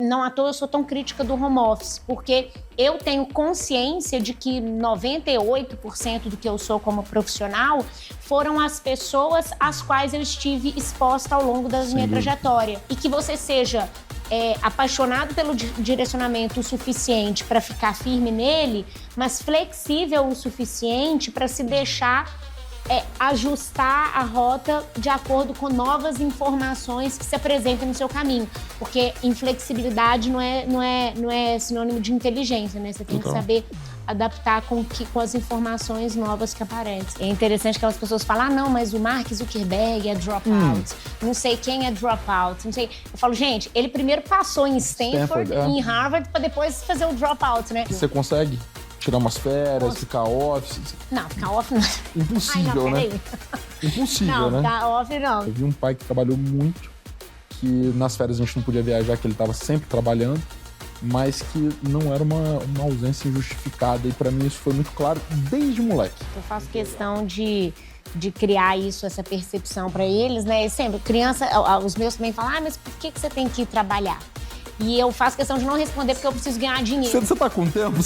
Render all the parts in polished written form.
não à toa eu sou tão crítica do home office, porque eu tenho consciência de que 98% do que eu sou como profissional foram as pessoas às quais eu estive exposta ao longo da minha trajetória. E que você seja apaixonado pelo direcionamento o suficiente para ficar firme nele, mas flexível o suficiente para se deixar ajustar a rota de acordo com novas informações que se apresentem no seu caminho. Porque inflexibilidade não é sinônimo de inteligência, né? Você tem que saber adaptar com as informações novas que aparecem. É interessante que aquelas pessoas falam, não, mas o Mark Zuckerberg é dropout, não sei quem é dropout, não sei. Eu falo, gente, ele primeiro passou em Stanford em Harvard, para depois fazer o dropout, né? Você consegue tirar umas férias, ficar off? Não, ficar off não. Impossível, não, né? Impossível, não, né? Ficar off não. Eu vi um pai que trabalhou muito, que nas férias a gente não podia viajar, que ele estava sempre trabalhando, mas que não era uma ausência injustificada. E para mim isso foi muito claro desde moleque. Eu faço questão de criar isso, essa percepção para eles, né? E sempre, criança, os meus também falam, mas por que você tem que ir trabalhar? E eu faço questão de não responder porque eu preciso ganhar dinheiro. Você tá com tempo?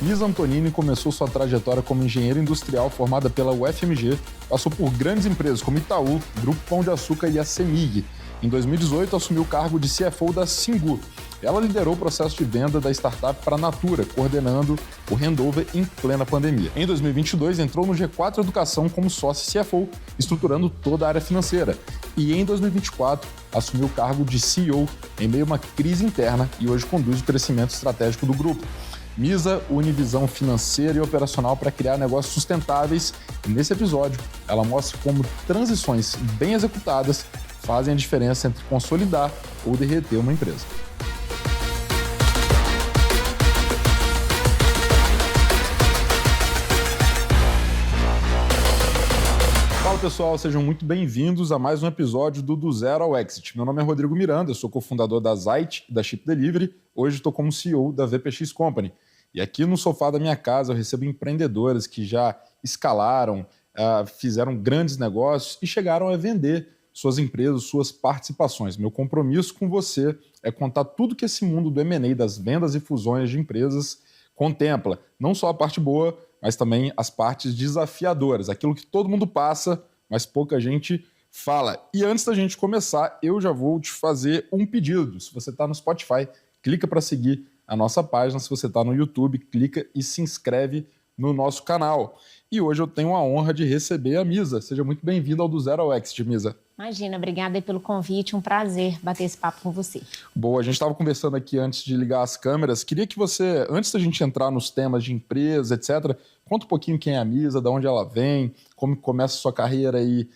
Misa Antonini começou sua trajetória como engenheira industrial formada pela UFMG, passou por grandes empresas como Itaú, Grupo Pão de Açúcar e a CEMIG. Em 2018, assumiu o cargo de CFO da Singu. Ela liderou o processo de venda da startup para a Natura, coordenando o handover em plena pandemia. Em 2022, entrou no G4 Educação como sócia CFO, estruturando toda a área financeira. E em 2024, assumiu o cargo de CEO em meio a uma crise interna e hoje conduz o crescimento estratégico do grupo. Misa une visão financeira e operacional para criar negócios sustentáveis. E nesse episódio, ela mostra como transições bem executadas fazem a diferença entre consolidar ou derreter uma empresa. Fala pessoal, sejam muito bem-vindos a mais um episódio do Zero ao Exit. Meu nome é Rodrigo Miranda, eu sou cofundador da Zite, da Chip Delivery. Hoje estou como CEO da VPX Company. E aqui no sofá da minha casa eu recebo empreendedores que já escalaram, fizeram grandes negócios e chegaram a vender suas empresas, suas participações. Meu compromisso com você é contar tudo que esse mundo do M&A, das vendas e fusões de empresas, contempla. Não só a parte boa, mas também as partes desafiadoras. Aquilo que todo mundo passa, mas pouca gente fala. E antes da gente começar, eu já vou te fazer um pedido. Se você está no Spotify, clica para seguir a nossa página. Se você está no YouTube, clica e se inscreve no nosso canal. E hoje eu tenho a honra de receber a Misa. Seja muito bem-vinda ao Do Zero ao Exit, Misa. Imagina, obrigada aí pelo convite, um prazer bater esse papo com você. Boa, a gente estava conversando aqui antes de ligar as câmeras. Queria que você, antes da gente entrar nos temas de empresa, etc., conta um pouquinho quem é a Misa, de onde ela vem, como começa a sua carreira aí,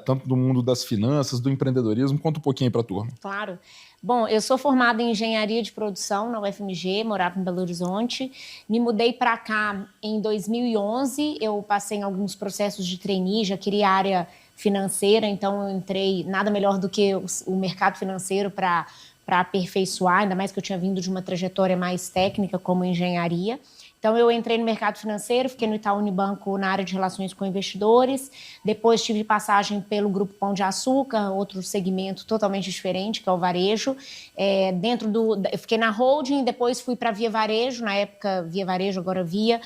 tanto do mundo das finanças, do empreendedorismo. Conta um pouquinho para a turma. Claro. Bom, eu sou formada em engenharia de produção na UFMG, morava em Belo Horizonte. Me mudei para cá em 2011, eu passei em alguns processos de trainee, já queria área financeira, então eu entrei, nada melhor do que o mercado financeiro para aperfeiçoar, ainda mais que eu tinha vindo de uma trajetória mais técnica como engenharia. Então, eu entrei no mercado financeiro, fiquei no Itaú Unibanco na área de relações com investidores, depois tive passagem pelo Grupo Pão de Açúcar, outro segmento totalmente diferente, que é o varejo. Eu fiquei na holding, depois fui para a Via Varejo, na época Via Varejo, agora Via,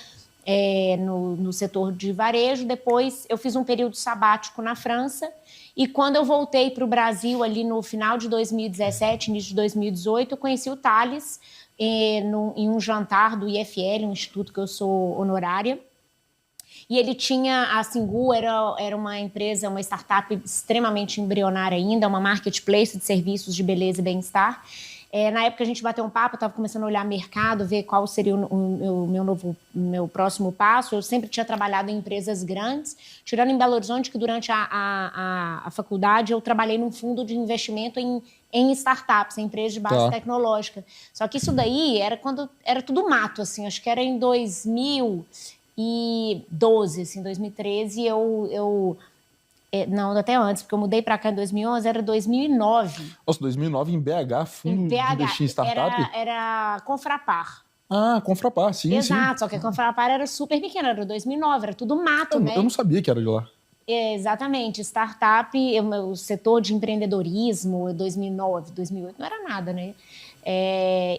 no setor de varejo. Depois eu fiz um período sabático na França e quando eu voltei para o Brasil ali no final de 2017, início de 2018, eu conheci o Thales em um jantar do IFL, um instituto que eu sou honorária. E ele tinha, a Singu era uma empresa, uma startup extremamente embrionária ainda, uma marketplace de serviços de beleza e bem-estar. Na época a gente bateu um papo, eu estava começando a olhar mercado, ver qual seria o meu próximo passo. Eu sempre tinha trabalhado em empresas grandes, tirando em Belo Horizonte, que durante a faculdade eu trabalhei num fundo de investimento em startups, em empresas de base tecnológica. Só que isso daí era quando era tudo mato, assim, acho que era em 2012, assim, 2013, não, até antes, porque eu mudei para cá em 2011, era 2009. Nossa, 2009 em BH, fundo de investir em startup? Era Confrapar. Ah, Confrapar, sim. Exato, só que a Confrapar era super pequena, era 2009, era tudo mato, né? Eu não sabia que era de lá. Exatamente, startup, o setor de empreendedorismo, 2009, 2008, não era nada, né?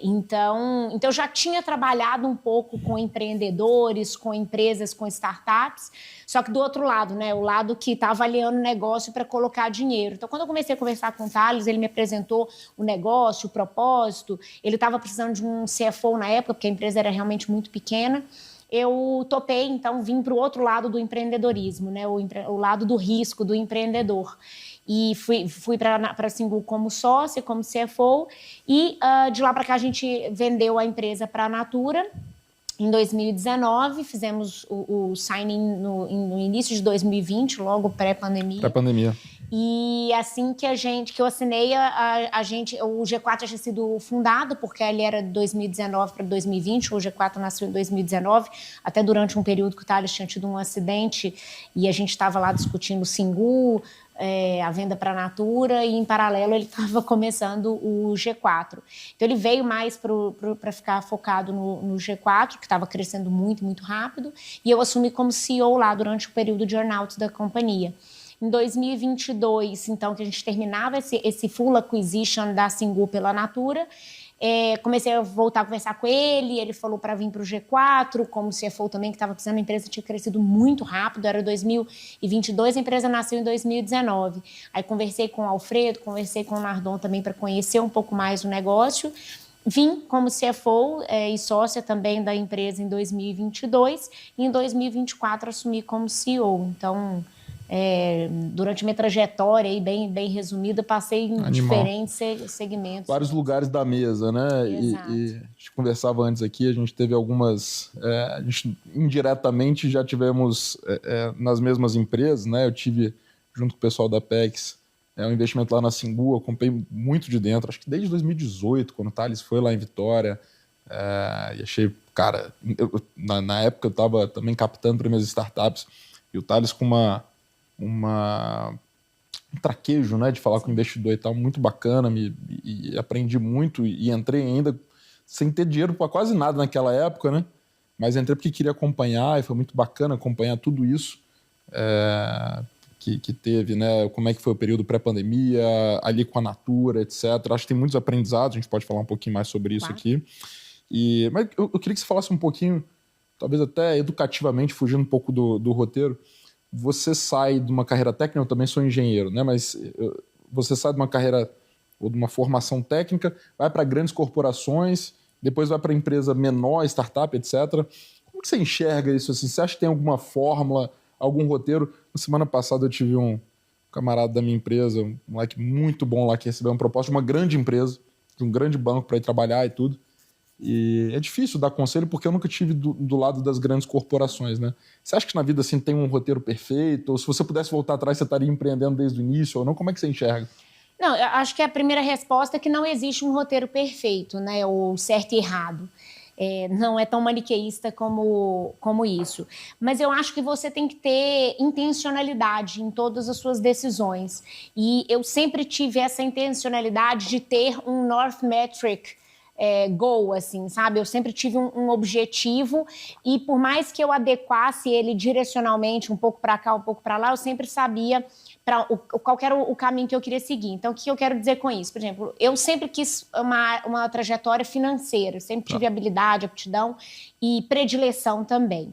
Então eu já tinha trabalhado um pouco com empreendedores, com empresas, com startups, só que do outro lado, né? O lado que está avaliando o negócio para colocar dinheiro. Então, quando eu comecei a conversar com o Thales, ele me apresentou o negócio, o propósito, ele estava precisando de um CFO na época, porque a empresa era realmente muito pequena. Eu topei, então, vim para o outro lado do empreendedorismo, né? O lado do risco, do empreendedor. E fui para a Singu como sócia, como CFO, e de lá para cá a gente vendeu a empresa para a Natura. Em 2019, fizemos o signing no início de 2020, logo pré-pandemia. Pré-pandemia. E assim que eu assinei, o G4 já tinha sido fundado, porque ele era de 2019 para 2020, o G4 nasceu em 2019, até durante um período que o Thales tinha tido um acidente e a gente estava lá discutindo o Singu, a venda para a Natura, e em paralelo ele estava começando o G4. Então ele veio mais para ficar focado no G4, que estava crescendo muito, muito rápido, e eu assumi como CEO lá durante o período de earn-out da companhia. Em 2022, então, que a gente terminava esse full acquisition da Singu pela Natura, comecei a voltar a conversar com ele falou para vir para o G4, como CFO também, que estava precisando, a empresa tinha crescido muito rápido, era 2022, a empresa nasceu em 2019. Aí conversei com o Alfredo, conversei com o Nardon também para conhecer um pouco mais o negócio. Vim como CFO e sócia também da empresa em 2022, e em 2024 assumi como CEO. Então, durante minha trajetória, aí, bem resumida, passei em diferentes segmentos. Vários lugares da mesa, né? Exato. E a gente conversava antes aqui, a gente teve algumas... a gente indiretamente já tivemos nas mesmas empresas, né? Eu tive, junto com o pessoal da Apex, um investimento lá na Singu, eu comprei muito de dentro, acho que desde 2018, quando o Thales foi lá em Vitória, e achei, cara... na época eu estava também captando para minhas startups, e o Thales com um traquejo, né, de falar com o investidor e tal, muito bacana, e aprendi muito, e entrei ainda sem ter dinheiro para quase nada naquela época, né, mas entrei porque queria acompanhar, e foi muito bacana acompanhar tudo isso que teve, né, como é que foi o período pré-pandemia, ali com a Natura, etc. Acho que tem muitos aprendizados, a gente pode falar um pouquinho mais sobre isso aqui. Mas eu queria que você falasse um pouquinho, talvez até educativamente, fugindo um pouco do roteiro. Você sai de uma carreira técnica, eu também sou engenheiro, né? Mas você sai de uma carreira ou de uma formação técnica, vai para grandes corporações, depois vai para empresa menor, startup, etc. Como que você enxerga isso? Assim? Você acha que tem alguma fórmula, algum roteiro? Na semana passada eu tive um camarada da minha empresa, um moleque muito bom lá, que recebeu uma proposta de uma grande empresa, de um grande banco para ir trabalhar e tudo. E é difícil dar conselho porque eu nunca tive do lado das grandes corporações, né? Você acha que na vida assim tem um roteiro perfeito? Ou se você pudesse voltar atrás, você estaria empreendendo desde o início ou não? Como é que você enxerga? Não, eu acho que a primeira resposta é que não existe um roteiro perfeito, né? Ou certo e errado. Não é tão maniqueísta como isso. Mas eu acho que você tem que ter intencionalidade em todas as suas decisões. E eu sempre tive essa intencionalidade de ter um North Metric goal, assim, sabe? Eu sempre tive um objetivo e por mais que eu adequasse ele direcionalmente, um pouco para cá, um pouco para lá, eu sempre sabia qual era o caminho que eu queria seguir. Então, o que eu quero dizer com isso? Por exemplo, eu sempre quis uma trajetória financeira, eu sempre tive habilidade, aptidão e predileção também.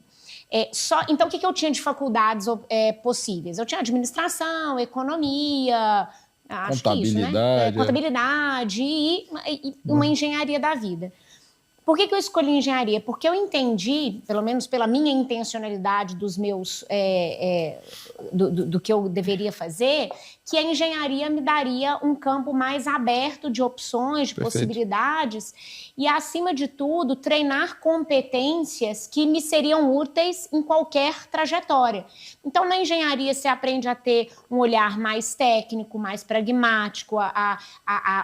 Então, o que eu tinha de faculdades possíveis? Eu tinha administração, economia... Acho contabilidade. Que isso, né? Contabilidade e uma engenharia da vida. Por que eu escolhi engenharia? Porque eu entendi, pelo menos pela minha intencionalidade dos meus... do que eu deveria fazer, que a engenharia me daria um campo mais aberto de opções, de possibilidades e, acima de tudo, treinar competências que me seriam úteis em qualquer trajetória. Então, na engenharia, você aprende a ter um olhar mais técnico, mais pragmático,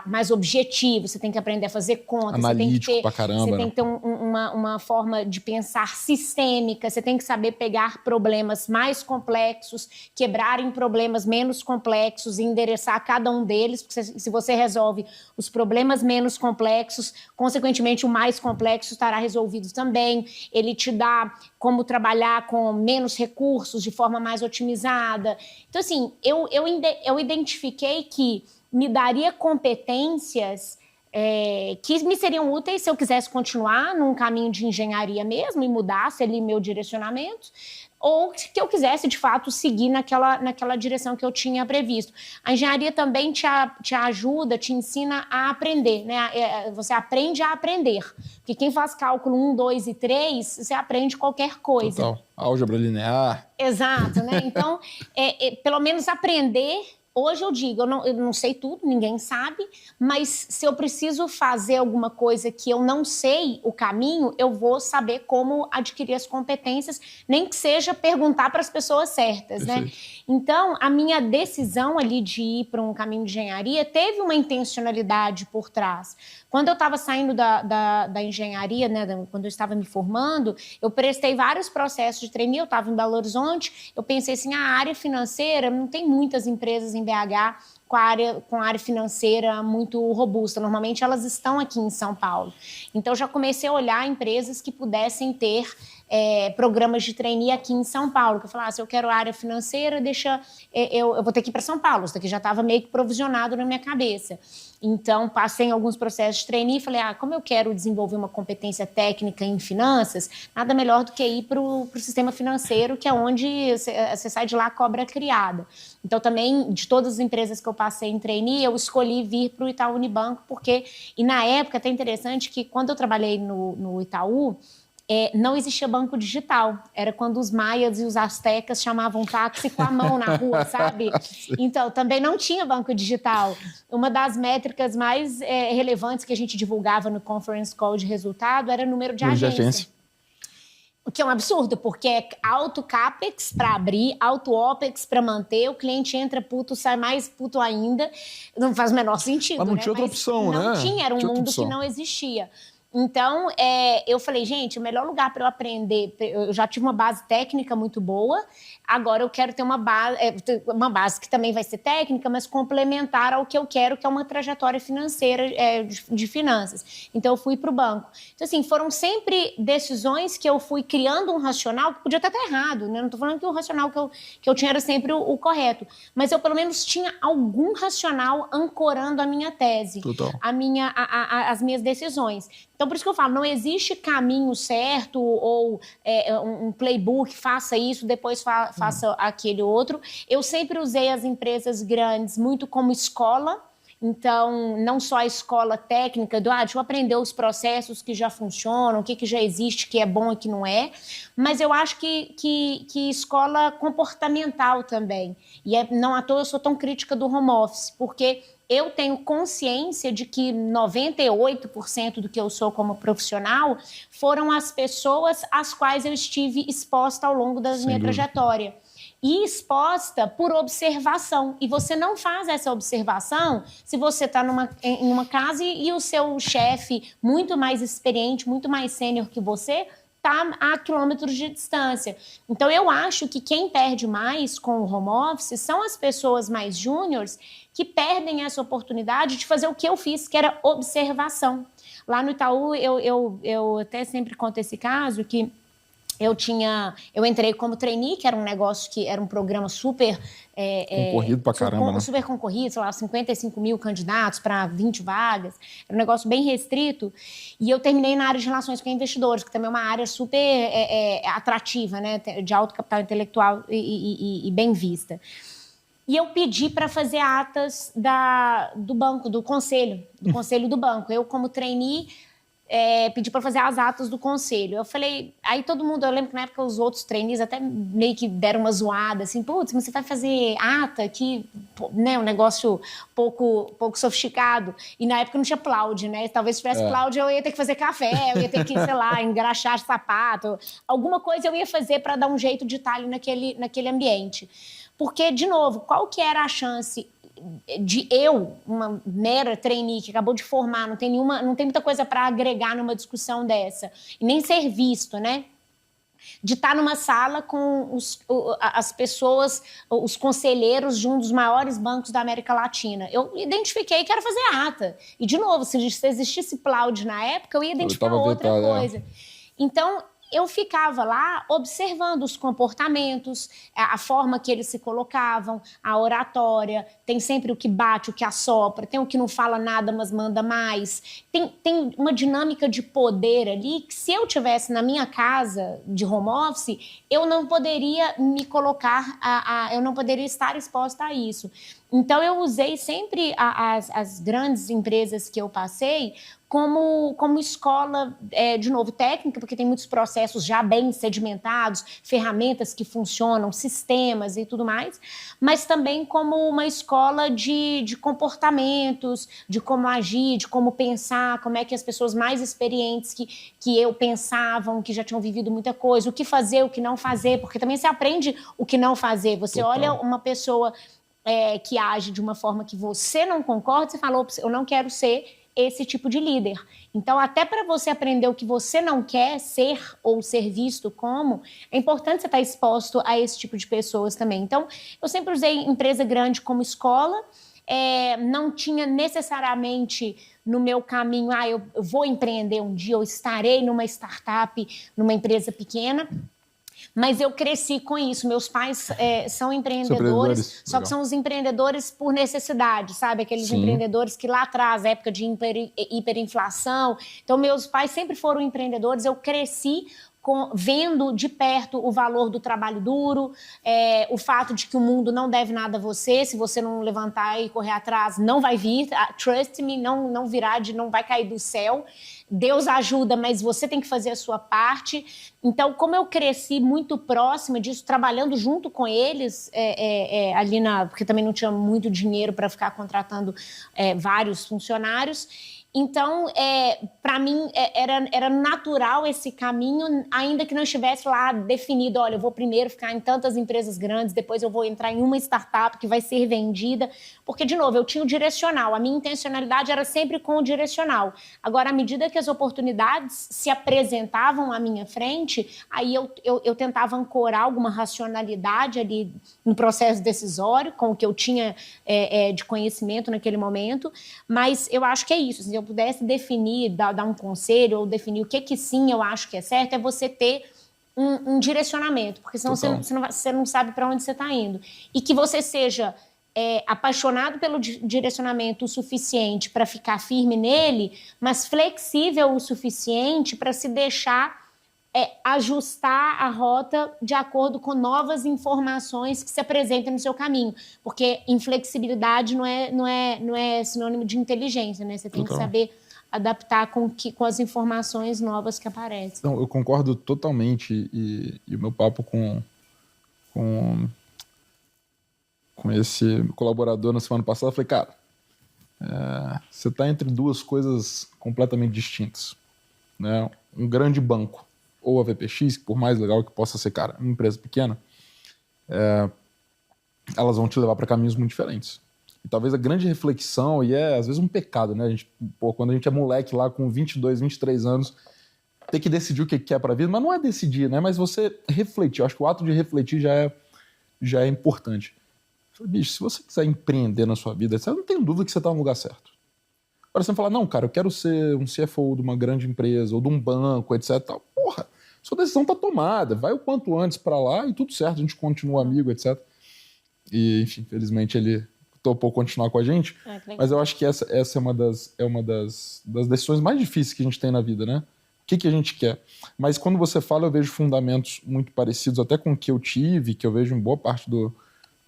mais objetivo. Você tem que aprender a fazer contas. Analítico você tem que ter, pra caramba. Você tem que ter uma forma de pensar sistêmica. Você tem que saber pegar problemas mais complexos, quebrar em problemas menos complexos complexos e endereçar cada um deles, porque se você resolve os problemas menos complexos, consequentemente o mais complexo estará resolvido também. Ele te dá como trabalhar com menos recursos, de forma mais otimizada. Então, assim, eu identifiquei que me daria competências que me seriam úteis se eu quisesse continuar num caminho de engenharia mesmo e mudasse ali meu direcionamento, ou que eu quisesse, de fato, seguir naquela direção que eu tinha previsto. A engenharia também te ajuda, te ensina a aprender, né? Você aprende a aprender. Porque quem faz cálculo 1, 2 e 3, você aprende qualquer coisa. Total. Álgebra linear. Exato, né? Então, pelo menos aprender. Hoje eu digo, eu não sei tudo, ninguém sabe, mas se eu preciso fazer alguma coisa que eu não sei o caminho, eu vou saber como adquirir as competências, nem que seja perguntar para as pessoas certas, né? Então, a minha decisão ali de ir para um caminho de engenharia teve uma intencionalidade por trás. Quando eu estava saindo da engenharia, né, quando eu estava me formando, eu prestei vários processos de trainee, eu estava em Belo Horizonte, eu pensei assim, a área financeira, não tem muitas empresas em BH com a área financeira muito robusta. Normalmente elas estão aqui em São Paulo. Então, eu já comecei a olhar empresas que pudessem ter programas de trainee aqui em São Paulo. Que eu falava, se eu quero área financeira, eu vou ter que ir para São Paulo. Isso daqui já estava meio que provisionado na minha cabeça. Então, passei em alguns processos de trainee e falei, como eu quero desenvolver uma competência técnica em finanças, nada melhor do que ir para o sistema financeiro, que é onde você sai de lá, a cobra é criada. Então, também, de todas as empresas que eu passei em trainee, eu escolhi vir para o Itaú Unibanco, e na época, até interessante que quando eu trabalhei no Itaú, não existia banco digital. Era quando os maias e os astecas chamavam táxi com a mão na rua, sabe? Então, também não tinha banco digital. Uma das métricas mais relevantes que a gente divulgava no conference call de resultado era o número de agência. O que é um absurdo, porque é alto CAPEX para abrir, alto OPEX para manter, o cliente entra puto, sai mais puto ainda. Não faz o menor sentido, mas não tinha outra opção, né? Não tinha, era um mundo que não existia. Então, eu falei, gente, o melhor lugar para eu aprender, eu já tive uma base técnica muito boa, agora eu quero ter uma base que também vai ser técnica, mas complementar ao que eu quero, que é uma trajetória financeira, de finanças. Então, eu fui para o banco. Então, assim, foram sempre decisões que eu fui criando um racional, que podia até estar errado, né? Não estou falando que o racional que eu tinha era sempre o correto, mas eu, pelo menos, tinha algum racional ancorando a minha tese, as minhas decisões. Então, por isso que eu falo, não existe caminho certo ou um playbook, faça isso, depois faça aquele outro. Eu sempre usei as empresas grandes muito como escola. Então, não só a escola técnica, deixa eu aprender os processos que já funcionam, o que já existe, que é bom e que não é, mas eu acho que escola comportamental também. E não à toa eu sou tão crítica do home office, porque eu tenho consciência de que 98% do que eu sou como profissional foram as pessoas às quais eu estive exposta ao longo da minha trajetória. E exposta por observação. E você não faz essa observação se você está em uma casa e o seu chefe, muito mais experiente, muito mais sênior que você, está a quilômetros de distância. Então, eu acho que quem perde mais com o home office são as pessoas mais júniores que perdem essa oportunidade de fazer o que eu fiz, que era observação. Lá no Itaú, eu até sempre conto esse caso, que eu entrei como trainee, que era um negócio que era um programa super... concorrido pra caramba, né? Super concorrido, sei lá, 55 mil candidatos para 20 vagas. Era um negócio bem restrito. E eu terminei na área de relações com investidores, que também é uma área super atrativa, né? De alto capital intelectual e bem vista. E eu pedi para fazer atas do banco, do conselho do banco. Eu, como trainee, pedi para fazer as atas do conselho. Eu falei, aí todo mundo, eu lembro que na época os outros trainees até meio que deram uma zoada, assim, putz, mas você vai fazer ata aqui, né, um negócio pouco sofisticado. E na época não tinha Plaude, né? Talvez se tivesse Plaude eu ia ter que fazer café, eu ia ter que, sei lá, engraxar sapato, alguma coisa eu ia fazer para dar um jeito de estar ali naquele ambiente. Porque, de novo, qual que era a chance de eu, uma mera trainee que acabou de formar, não tem muita coisa para agregar numa discussão dessa, e nem ser visto, né? de estar numa sala com as pessoas, os conselheiros de um dos maiores bancos da América Latina. Eu identifiquei que era fazer ata. E, de novo, se existisse Plaude na época, eu ia identificar outra coisa. Então, eu ficava lá observando os comportamentos, a forma que eles se colocavam, a oratória. Tem sempre o que bate, o que assopra, tem o que não fala nada, mas manda mais. Tem uma dinâmica de poder ali que, se eu tivesse na minha casa de home office, eu não poderia me colocar, eu não poderia estar exposta a isso. Então, eu usei sempre as grandes empresas que eu passei como escola, de novo, técnica, porque tem muitos processos já bem sedimentados, ferramentas que funcionam, sistemas e tudo mais, mas também como uma escola de comportamentos, de como agir, de como pensar, como é que as pessoas mais experientes que eu pensavam, que já tinham vivido muita coisa, o que fazer, o que não fazer, porque também você aprende o que não fazer. Você olha uma pessoa que age de uma forma que você não concorda, você fala, eu não quero ser esse tipo de líder. Então, até para você aprender o que você não quer ser ou ser visto como, é importante você estar exposto a esse tipo de pessoas também. Então, eu sempre usei empresa grande como escola, não tinha necessariamente no meu caminho, eu vou empreender um dia, eu estarei numa startup, numa empresa pequena. Mas eu cresci com isso. Meus pais são empreendedores, só que são os empreendedores por necessidade, sabe? Aqueles empreendedores que lá atrás, época de hiperinflação. Então, meus pais sempre foram empreendedores. Eu cresci vendo de perto o valor do trabalho duro, o fato de que o mundo não deve nada a você. Se você não levantar e correr atrás, não vai vir. Trust me, não virá, não vai cair do céu. Deus ajuda, mas você tem que fazer a sua parte. Então, como eu cresci muito próxima disso, trabalhando junto com eles, ali porque também não tinha muito dinheiro para ficar contratando vários funcionários. Então, para mim, era natural esse caminho, ainda que não estivesse lá definido, olha, eu vou primeiro ficar em tantas empresas grandes, depois eu vou entrar em uma startup que vai ser vendida, porque, de novo, eu tinha o direcional, a minha intencionalidade era sempre com o direcional. Agora, à medida que as oportunidades se apresentavam à minha frente, aí eu tentava ancorar alguma racionalidade ali no processo decisório, com o que eu tinha de conhecimento naquele momento, mas eu acho que é isso, se eu pudesse definir, dar um conselho ou definir o que sim eu acho que é certo, é você ter um direcionamento, porque senão você não sabe para onde você está indo. E que você seja apaixonado pelo direcionamento o suficiente para ficar firme nele, mas flexível o suficiente para se deixar ajustar a rota de acordo com novas informações que se apresentem no seu caminho. Porque inflexibilidade não é sinônimo de inteligência, né? Você tem que saber adaptar com as informações novas que aparecem. Então, eu concordo totalmente. E o meu papo com esse colaborador na semana passada, eu falei, cara, você está entre duas coisas completamente distintas, né? Um grande banco ou a VPX, por mais legal que possa ser, cara, uma empresa pequena, elas vão te levar para caminhos muito diferentes. E talvez a grande reflexão, e às vezes um pecado, né? Quando a gente é moleque lá com 22, 23 anos, ter que decidir o que quer para a vida, mas não é decidir, né? Mas você refletir. Eu acho que o ato de refletir já é importante. Bicho, se você quiser empreender na sua vida, eu não tenho dúvida que você está no lugar certo. Agora você vai falar, não, cara, eu quero ser um CFO de uma grande empresa ou de um banco, etc. Porra, sua decisão está tomada. Vai o quanto antes para lá e tudo certo, a gente continua amigo, etc. E, enfim, infelizmente ele topou continuar com a gente. Mas eu acho que essa é uma das decisões mais difíceis que a gente tem na vida, né? O que a gente quer? Mas quando você fala, eu vejo fundamentos muito parecidos até com o que eu tive, que eu vejo em boa parte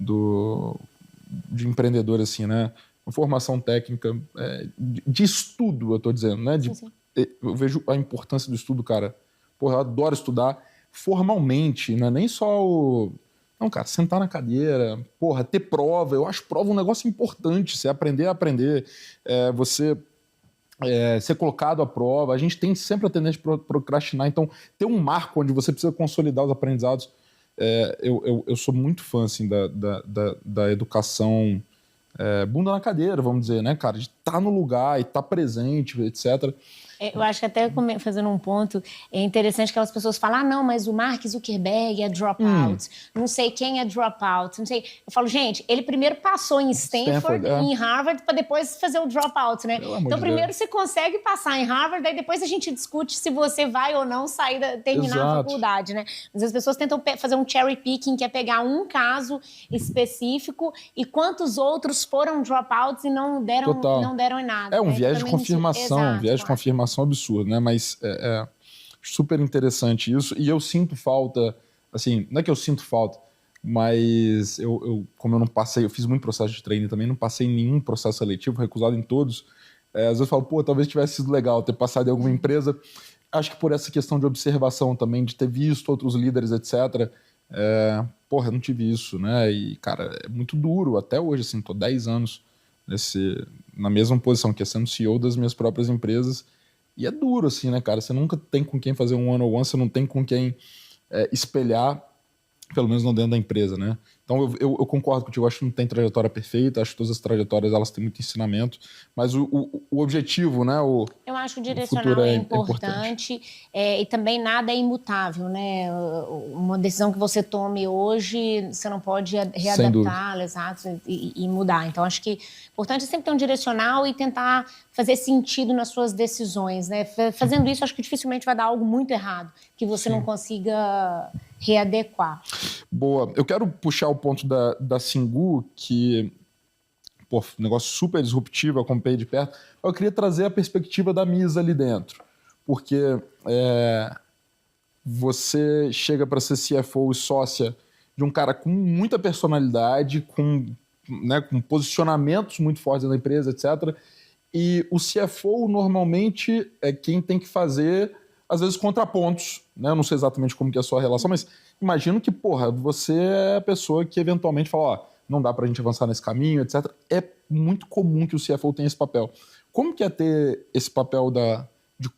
de empreendedor, assim, né? Uma formação técnica, de estudo, eu tô dizendo, né? Sim. Eu vejo a importância do estudo, cara. Porra, eu adoro estudar formalmente, não é nem só Não, cara, sentar na cadeira, porra, ter prova. Eu acho prova um negócio importante, você aprender a aprender, você ser colocado à prova. A gente tem sempre a tendência de procrastinar, então ter um marco onde você precisa consolidar os aprendizados. Eu sou muito fã, assim, da educação bunda na cadeira, vamos dizer, né, cara? De estar no lugar e estar presente, etc. Eu acho que até fazendo um ponto, é interessante que as pessoas falam, não, mas o Mark Zuckerberg é dropout, não sei quem é dropout, não sei. Eu falo, gente, ele primeiro passou em Stanford em Harvard, para depois fazer o dropout, né? Então, primeiro você consegue passar em Harvard, aí depois a gente discute se você vai ou não terminar a faculdade, né? Mas as pessoas tentam fazer um cherry picking, que é pegar um caso específico e quantos outros foram dropouts e não deram em nada. É um viés de confirmação, confirmação absurdo, né? Mas é super interessante isso. E eu sinto falta, assim, não é que eu sinto falta, mas como eu não passei, eu fiz muito processo de treino também, não passei em nenhum processo seletivo, recusado em todos. Às vezes eu falo, pô, talvez tivesse sido legal ter passado em alguma empresa. Acho que por essa questão de observação também, de ter visto outros líderes, etc. Porra, eu não tive isso, né? E, cara, é muito duro. Até hoje, assim, tô 10 anos na mesma posição, que é sendo CEO das minhas próprias empresas. E é duro, assim, né, cara? Você nunca tem com quem fazer um one-on-one, você não tem com quem espelhar, pelo menos não dentro da empresa, né? Então eu concordo contigo, acho que não tem trajetória perfeita, acho que todas as trajetórias elas têm muito ensinamento, mas o objetivo, né? Eu acho que o direcional é importante. E também nada é imutável, né? Uma decisão que você tome hoje, você não pode readaptar, exato, e mudar. Então acho que o importante é sempre ter um direcional e tentar fazer sentido nas suas decisões, né? Fazendo isso, acho que dificilmente vai dar algo muito errado, que você não consiga readequar. Boa. Eu quero puxar o ponto da Singu, que, pô, negócio super disruptivo, acompanhei de perto. Eu queria trazer a perspectiva da Misa ali dentro, porque você chega para ser CFO e sócia de um cara com muita personalidade, com posicionamentos muito fortes na empresa, etc. E o CFO normalmente é quem tem que fazer, às vezes, contrapontos, né? Eu não sei exatamente como que é a sua relação, mas imagino que, porra, você é a pessoa que eventualmente fala, ó, não dá pra gente avançar nesse caminho, etc. É muito comum que o CFO tenha esse papel. Como que é ter esse papel de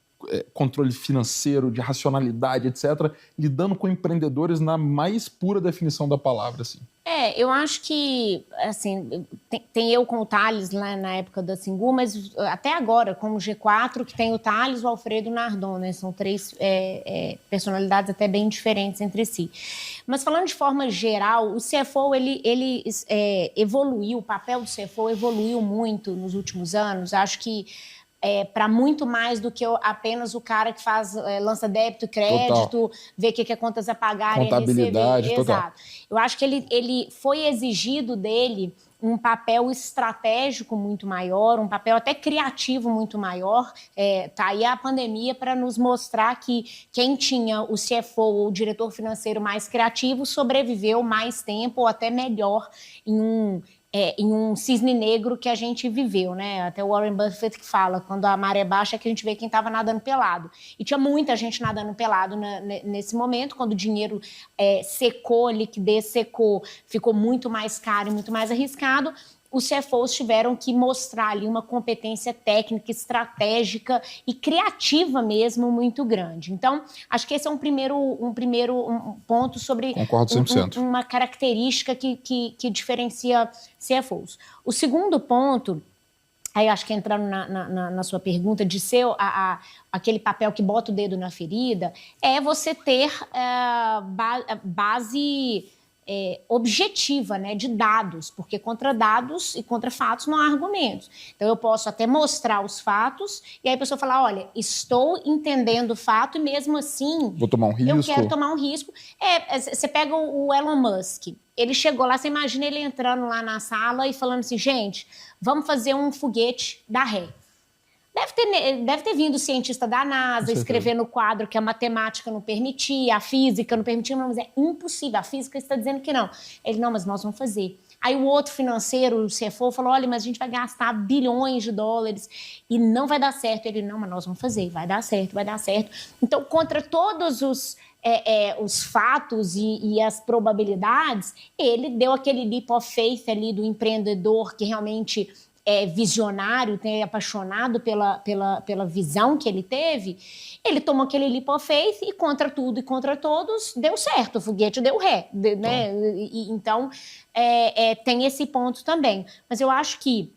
controle financeiro, de racionalidade, etc., lidando com empreendedores na mais pura definição da palavra, assim? Eu acho que, assim, tem eu com o Thales lá na época da Singu, mas até agora, com o G4, que tem o Thales, o Alfredo e o Nardon, né? São três personalidades até bem diferentes entre si. Mas falando de forma geral, o CFO, ele evoluiu, o papel do CFO evoluiu muito nos últimos anos. Acho que para muito mais do que apenas o cara que lança débito e crédito, total, vê o que é contas a pagar e receber. Exato. Eu acho que ele foi exigido dele um papel estratégico muito maior, um papel até criativo muito maior. Tá aí a pandemia para nos mostrar que quem tinha o CFO ou o diretor financeiro mais criativo sobreviveu mais tempo ou até melhor em um cisne negro que a gente viveu, né? Até o Warren Buffett que fala, quando a maré baixa é que a gente vê quem estava nadando pelado. E tinha muita gente nadando pelado nesse momento, quando o dinheiro secou, a liquidez secou, ficou muito mais caro e muito mais arriscado. Os CFOs tiveram que mostrar ali uma competência técnica, estratégica e criativa mesmo muito grande. Então, acho que esse é um primeiro ponto sobre uma característica que diferencia CFOs. O segundo ponto, aí acho que entrando na sua pergunta de ser aquele papel que bota o dedo na ferida, é você ter base objetiva, né, de dados, porque contra dados e contra fatos não há argumentos. Então eu posso até mostrar os fatos e aí a pessoa fala, olha, estou entendendo o fato e mesmo assim vou tomar um risco. Eu quero tomar um risco. Você pega o Elon Musk, ele chegou lá, você imagina ele entrando lá na sala e falando assim, gente, vamos fazer um foguete da ré. Deve ter vindo o cientista da NASA escrever no quadro que a matemática não permitia, a física não permitia, mas é impossível, a física está dizendo que não. Ele, não, mas nós vamos fazer. Aí o outro financeiro, o CFO, falou, olha, mas a gente vai gastar bilhões de dólares e não vai dar certo. Ele, não, mas nós vamos fazer, vai dar certo, vai dar certo. Então, contra todos os fatos e as probabilidades, ele deu aquele leap of faith ali do empreendedor que realmente visionário, apaixonado pela visão que ele teve, ele tomou aquele leap of faith e contra tudo e contra todos deu certo, o foguete deu ré, né? Então tem esse ponto também. Mas eu acho que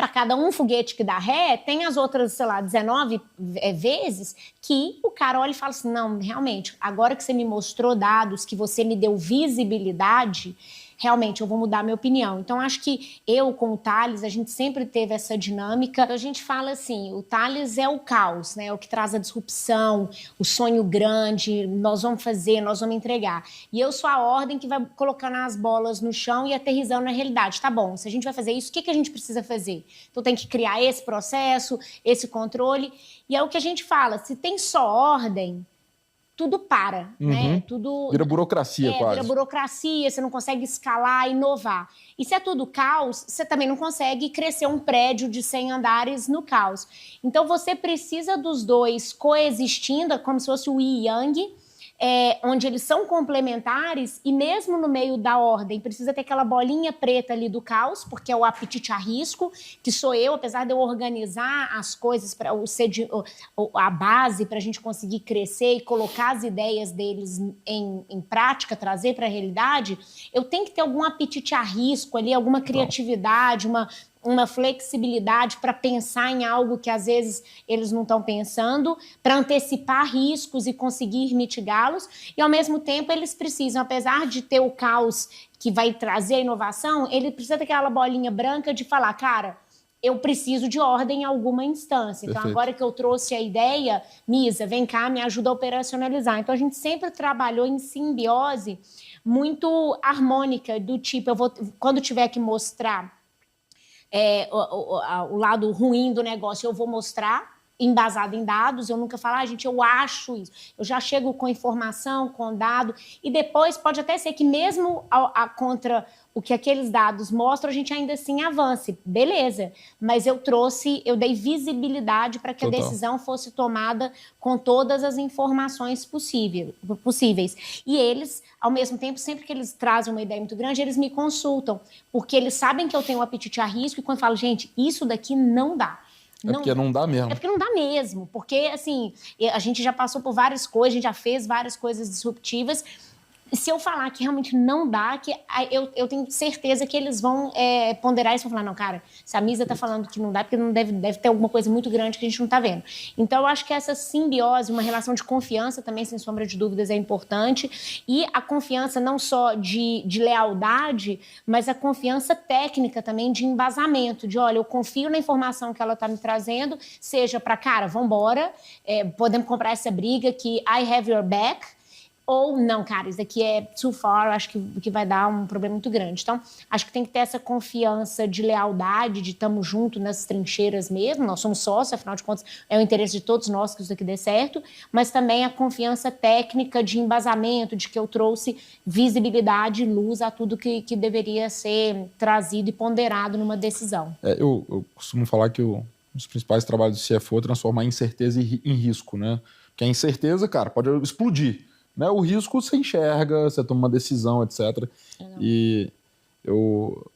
para cada um foguete que dá ré, tem as outras, sei lá, 19 vezes que o cara olha e fala assim, não, realmente, agora que você me mostrou dados, que você me deu visibilidade, realmente eu vou mudar a minha opinião. Então, acho que eu com o Thales, a gente sempre teve essa dinâmica. A gente fala assim, o Thales é o caos, né? É o que traz a disrupção, o sonho grande, nós vamos fazer, nós vamos entregar. E eu sou a ordem que vai colocando as bolas no chão e aterrissando na realidade. Tá bom, se a gente vai fazer isso, o que a gente precisa fazer? Então, tem que criar esse processo, esse controle. E é o que a gente fala, se tem só ordem, tudo para, né? Tudo vira burocracia quase. Vira burocracia, você não consegue escalar, inovar. E se é tudo caos, você também não consegue crescer um prédio de 100 andares no caos. Então, você precisa dos dois coexistindo, como se fosse o yin e yang, onde eles são complementares e mesmo no meio da ordem precisa ter aquela bolinha preta ali do caos, porque é o apetite a risco, que sou eu, apesar de eu organizar as coisas, para a base para a gente conseguir crescer e colocar as ideias deles em prática, trazer para a realidade, eu tenho que ter algum apetite a risco ali, alguma criatividade, uma flexibilidade para pensar em algo que às vezes eles não estão pensando, para antecipar riscos e conseguir mitigá-los. E ao mesmo tempo eles precisam, apesar de ter o caos que vai trazer a inovação, ele precisa ter aquela bolinha branca de falar, cara, eu preciso de ordem em alguma instância. Então, agora que eu trouxe a ideia, Misa, vem cá, me ajuda a operacionalizar. Então, a gente sempre trabalhou em simbiose muito harmônica, do tipo, quando tiver que mostrar o lado ruim do negócio, eu vou mostrar, embasado em dados, eu nunca falo, gente, eu acho isso. Eu já chego com informação, com dado, e depois pode até ser que mesmo contra o que aqueles dados mostram, a gente ainda assim avance. Beleza, mas eu dei visibilidade para que a decisão fosse tomada com todas as informações possíveis. E eles, ao mesmo tempo, sempre que eles trazem uma ideia muito grande, eles me consultam, porque eles sabem que eu tenho um apetite a risco, e quando eu falo, gente, isso daqui não dá. Porque não dá mesmo. É porque não dá mesmo. Porque, assim, a gente já passou por várias coisas, a gente já fez várias coisas disruptivas. E se eu falar que realmente não dá, eu tenho certeza que eles vão ponderar isso e vão falar, não, cara, se a Misa tá falando que não dá, porque não deve ter alguma coisa muito grande que a gente não tá vendo. Então, eu acho que essa simbiose, uma relação de confiança também, sem sombra de dúvidas, é importante. E a confiança não só de lealdade, mas a confiança técnica também de embasamento, de, olha, eu confio na informação que ela tá me trazendo, seja para, cara, vambora, podemos comprar essa briga que I have your back, ou não, cara, isso aqui é too far, acho que vai dar um problema muito grande. Então, acho que tem que ter essa confiança de lealdade, de estamos juntos nas trincheiras mesmo, nós somos sócios, afinal de contas, é o interesse de todos nós que isso aqui dê certo, mas também a confiança técnica de embasamento, de que eu trouxe visibilidade e luz a tudo que deveria ser trazido e ponderado numa decisão. Eu costumo falar que um dos principais trabalhos do CFO é transformar incerteza em risco, né? Porque a incerteza, cara, pode explodir. Né? O risco você enxerga, você toma uma decisão, etc. E eu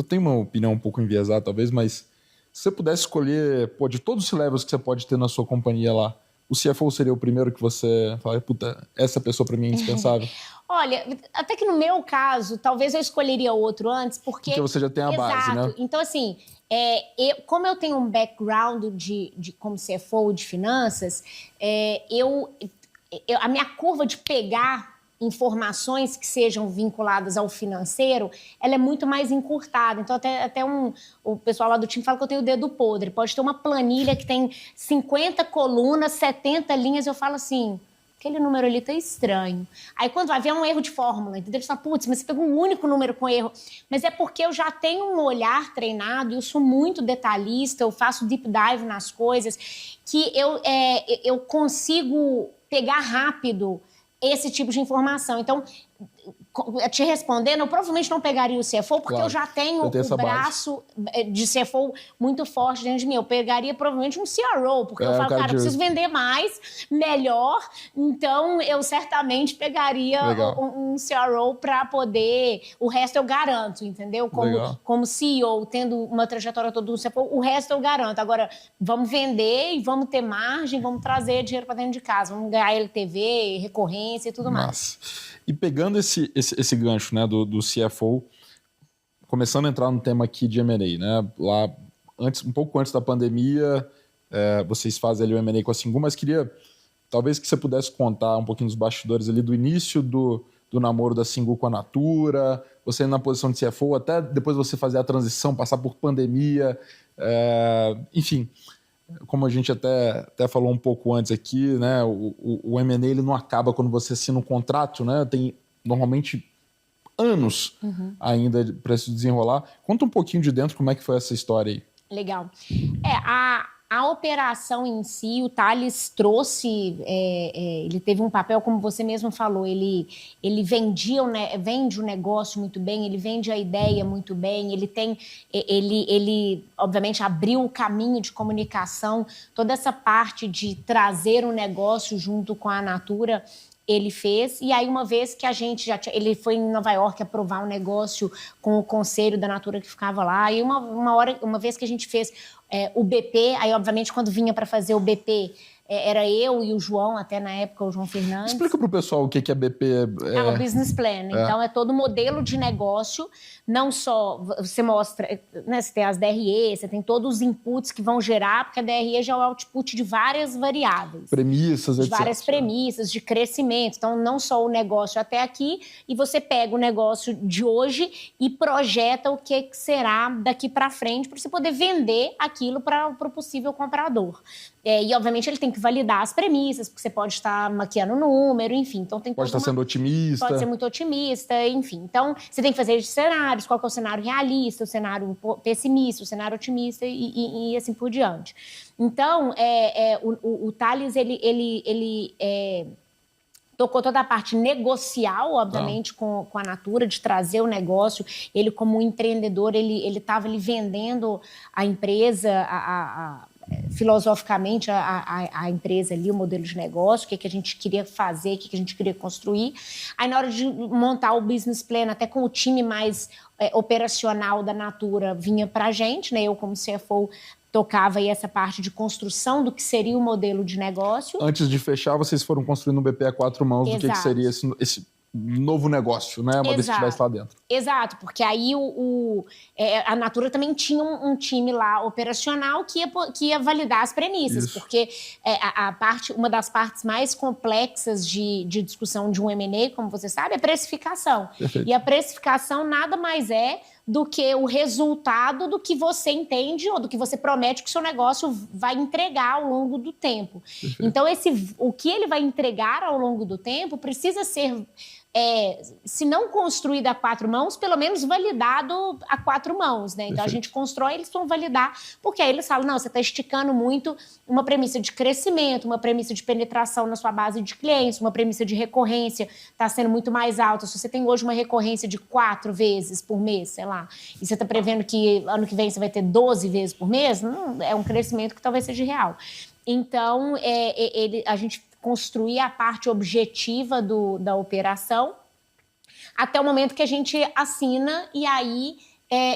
tenho uma opinião um pouco enviesada, talvez, mas se você pudesse escolher, de todos os levels que você pode ter na sua companhia lá, o CFO seria o primeiro que você fala, puta, essa pessoa para mim é indispensável? Olha, até que no meu caso, talvez eu escolheria outro antes, porque você já tem a base, né? Então, assim, como eu tenho um background como CFO de finanças, a minha curva de pegar informações que sejam vinculadas ao financeiro, ela é muito mais encurtada. Então, até o pessoal lá do time fala que eu tenho o dedo podre. Pode ter uma planilha que tem 50 colunas, 70 linhas, eu falo assim, aquele número ali tá estranho. Aí, quando vai ver, é um erro de fórmula, entendeu? Você fala, putz, mas você pegou um único número com erro. Mas é porque eu já tenho um olhar treinado, eu sou muito detalhista, eu faço deep dive nas coisas, que eu consigo pegar rápido esse tipo de informação. Então, te respondendo, eu provavelmente não pegaria o CFO, porque eu já tenho o braço de CFO muito forte dentro de mim. Eu pegaria provavelmente um CRO, porque eu falo, cara, eu preciso vender mais, melhor, então eu certamente pegaria um CRO para poder... O resto eu garanto, entendeu? Como CEO, tendo uma trajetória toda do CFO, o resto eu garanto. Agora, vamos vender e vamos ter margem, vamos trazer dinheiro para dentro de casa, vamos ganhar LTV, recorrência e tudo mais. E pegando esse gancho, né, do CFO, começando a entrar no tema aqui de M&A, né? Lá, um pouco antes da pandemia, vocês fazem ali o M&A com a Singu, mas queria talvez que você pudesse contar um pouquinho dos bastidores ali do início do namoro da Singu com a Natura, você na posição de CFO, até depois você fazer a transição, passar por pandemia, enfim, como a gente até falou um pouco antes aqui, né? O M&A ele não acaba quando você assina um contrato, né? Tem normalmente anos ainda para se desenrolar. Conta um pouquinho de dentro como é que foi essa história aí. Legal. A operação em si, o Thales trouxe, ele teve um papel, como você mesmo falou, ele vende o negócio muito bem, ele vende a ideia muito bem, ele obviamente abriu o caminho de comunicação, toda essa parte de trazer o negócio junto com a Natura, ele fez, e aí uma vez que a gente ele foi em Nova York aprovar um negócio com o conselho da Natura que ficava lá, e uma vez que a gente fez o BP, aí obviamente quando vinha para fazer o BP, era eu e o João, até na época o João Fernandes. Explica para o pessoal o que é BP. É o business plan. Então, é todo modelo de negócio, não só você mostra, né, você tem as DRE, você tem todos os inputs que vão gerar, porque a DRE já é o output de várias variáveis. Premissas, etc. Várias premissas de crescimento. Então, não só o negócio até aqui, e você pega o negócio de hoje e projeta o que será daqui para frente, para você poder vender aquilo para o possível comprador. E, obviamente, ele tem que validar as premissas, porque você pode estar maquiando o número, enfim. Então, tem pode estar sendo otimista. Pode ser muito otimista, enfim. Então, você tem que fazer cenários, qual que é o cenário realista, o cenário pessimista, o cenário otimista e assim por diante. Então, o Thales, ele tocou toda a parte negocial, obviamente, com a Natura, de trazer o negócio. Ele, como empreendedor, ele estava vendendo a empresa, filosoficamente a empresa ali, o modelo de negócio, o que a gente queria fazer, o que a gente queria construir. Aí, na hora de montar o business plan, até com o time mais operacional da Natura, vinha para a gente, né? Eu, como CFO, tocava aí essa parte de construção do que seria o modelo de negócio. Antes de fechar, vocês foram construindo um BP a 4 mãos. Exato. Do que seria esse novo negócio, né? Uma vez que estivesse lá dentro. Exato, porque aí a Natura também tinha um time lá operacional que ia validar as premissas. Isso. Porque uma das partes mais complexas de discussão de um M&A, como você sabe, é a precificação. Perfeito. E a precificação nada mais é do que o resultado do que você entende ou do que você promete que o seu negócio vai entregar ao longo do tempo. Perfeito. Então, o que ele vai entregar ao longo do tempo precisa ser, se não construído a 4 mãos, pelo menos validado a 4 mãos, né? Então, Perfeito. A gente constrói, eles vão validar, porque aí eles falam, não, você está esticando muito uma premissa de crescimento, uma premissa de penetração na sua base de clientes, uma premissa de recorrência está sendo muito mais alta. Se você tem hoje uma recorrência de 4 vezes por mês, sei lá, e você está prevendo que ano que vem você vai ter 12 vezes por mês, é um crescimento que talvez seja real. Então, a gente construir a parte objetiva da operação até o momento que a gente assina, e aí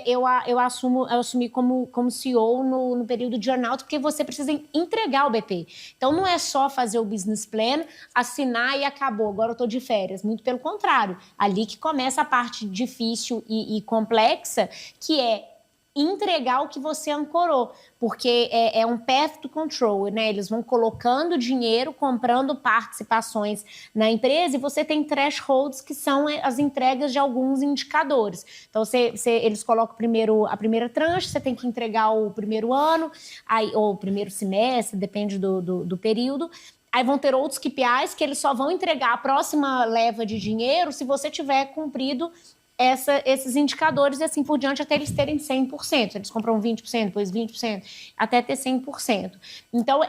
eu assumi como CEO no período de earn-out, porque você precisa entregar o BP. Então, não é só fazer o business plan, assinar e acabou, agora eu estou de férias. Muito pelo contrário, ali que começa a parte difícil e complexa, que é entregar o que você ancorou, porque é um path to control, né? Eles vão colocando dinheiro, comprando participações na empresa, e você tem thresholds, que são as entregas de alguns indicadores. Então, eles colocam a primeira tranche, você tem que entregar o primeiro ano, ou o primeiro semestre, depende do período. Aí vão ter outros KPIs que eles só vão entregar a próxima leva de dinheiro se você tiver cumprido esses indicadores e assim por diante, até eles terem 100%. Eles compram 20%, depois 20%, até ter 100%. Então,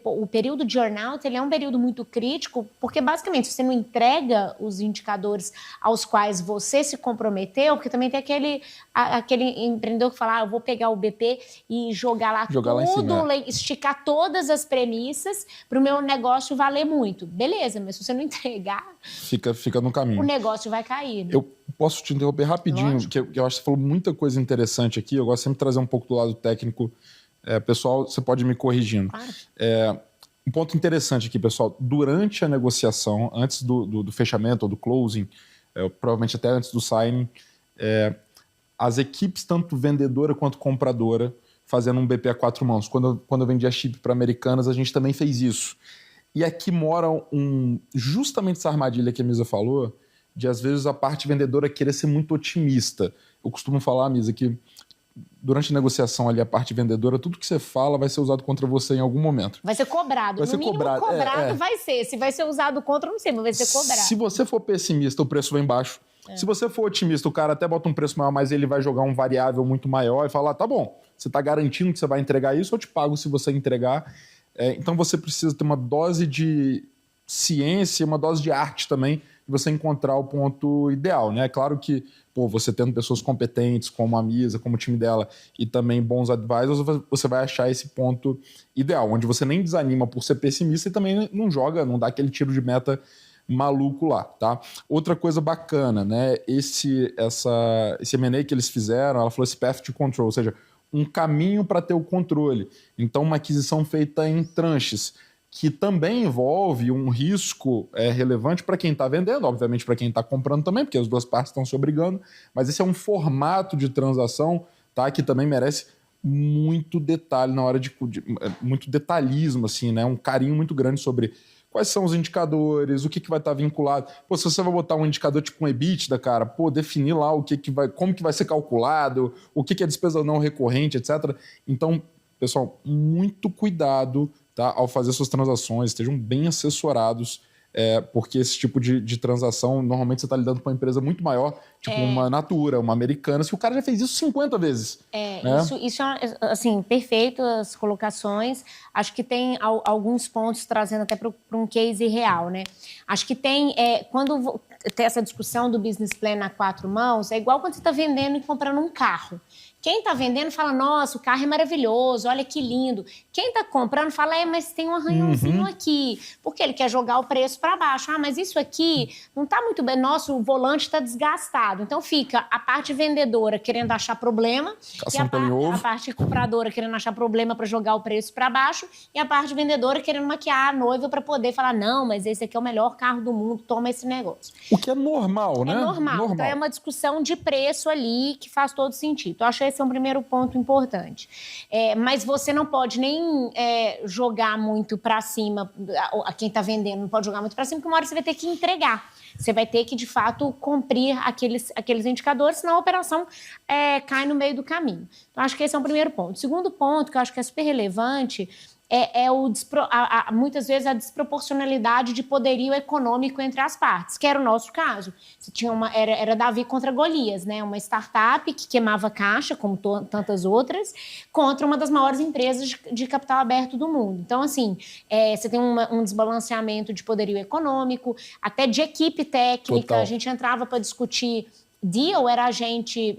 o período de earn-out, ele é um período muito crítico, porque basicamente, se você não entrega os indicadores aos quais você se comprometeu, porque também tem aquele empreendedor que fala, eu vou pegar o BP e jogar lá tudo, esticar todas as premissas para o meu negócio valer muito. Beleza, mas se você não entregar, fica no caminho. O negócio vai cair. Né? Eu posso te interromper rapidinho, porque eu acho que você falou muita coisa interessante aqui. Eu gosto sempre de trazer um pouco do lado técnico. Pessoal, você pode me corrigindo. Claro. Um ponto interessante aqui, pessoal. Durante a negociação, antes do fechamento ou do closing, provavelmente até antes do signing, as equipes, tanto vendedora quanto compradora, fazendo um BP a 4 mãos. Quando eu vendia chip para Americanas, a gente também fez isso. E aqui mora justamente essa armadilha que a Misa falou, de às vezes a parte vendedora querer ser muito otimista. Eu costumo falar, Misa, que durante a negociação ali, a parte vendedora, tudo que você fala vai ser usado contra você em algum momento. Vai ser cobrado. Vai ser cobrado. Vai ser. Se vai ser usado contra, não sei, mas vai ser cobrado. Se você for pessimista, o preço vem baixo. Se você for otimista, o cara até bota um preço maior, mas ele vai jogar um variável muito maior e falar, tá bom, você está garantindo que você vai entregar isso, eu te pago se você entregar. Então você precisa ter uma dose de ciência, uma dose de arte também, e você encontrar o ponto ideal, né? É claro que você tendo pessoas competentes, como a Misa, como o time dela, e também bons advisors, você vai achar esse ponto ideal, onde você nem desanima por ser pessimista e também não dá aquele tiro de meta maluco lá, tá? Outra coisa bacana, né? Esse M&A que eles fizeram, ela falou esse path to control, ou seja, um caminho para ter o controle. Então, uma aquisição feita em tranches, que também envolve um risco relevante para quem está vendendo, obviamente para quem está comprando também, porque as duas partes estão se obrigando, mas esse é um formato de transação, tá, que também merece muito detalhe na hora muito detalhismo, assim, né, um carinho muito grande sobre quais são os indicadores, o que vai estar vinculado. Se você vai botar um indicador tipo um EBITDA, cara, definir lá como que vai ser calculado, o que é despesa não recorrente, etc. Então, pessoal, muito cuidado, tá, ao fazer suas transações, estejam bem assessorados, porque esse tipo de transação, normalmente você está lidando com uma empresa muito maior, tipo uma Natura, uma Americanas, que o cara já fez isso 50 vezes. Né? Isso é, assim, perfeito as colocações. Acho que tem alguns pontos trazendo até para um case real, né? Acho que tem, quando tem essa discussão do business plan a 4 mãos, é igual quando você está vendendo e comprando um carro. Quem está vendendo fala, nossa, o carro é maravilhoso, olha que lindo. Quem está comprando fala, mas tem um arranhãozinho aqui. Porque ele quer jogar o preço para baixo. Mas isso aqui não está muito bem. Nossa, o volante está desgastado. Então fica a parte vendedora querendo achar problema e a parte compradora querendo achar problema para jogar o preço para baixo e a parte vendedora querendo maquiar a noiva para poder falar, não, mas esse aqui é o melhor carro do mundo, toma esse negócio. O que é normal, né? É normal. Então é uma discussão de preço ali que faz todo sentido. Eu acho esse é um primeiro ponto importante. Mas você não pode nem jogar muito para cima, a quem está vendendo não pode jogar muito para cima, porque uma hora você vai ter que entregar. Você vai ter que, de fato, cumprir aqueles indicadores, senão a operação cai no meio do caminho. Então, acho que esse é o primeiro ponto. O segundo ponto, que eu acho que é super relevante, muitas vezes a desproporcionalidade de poderio econômico entre as partes, que era o nosso caso. Você tinha era Davi contra Golias, né? Uma startup que queimava caixa, como tantas outras, contra uma das maiores empresas de capital aberto do mundo. Então, assim, você tem um desbalanceamento de poderio econômico, até de equipe técnica. Total. A gente entrava para discutir deal, era a gente,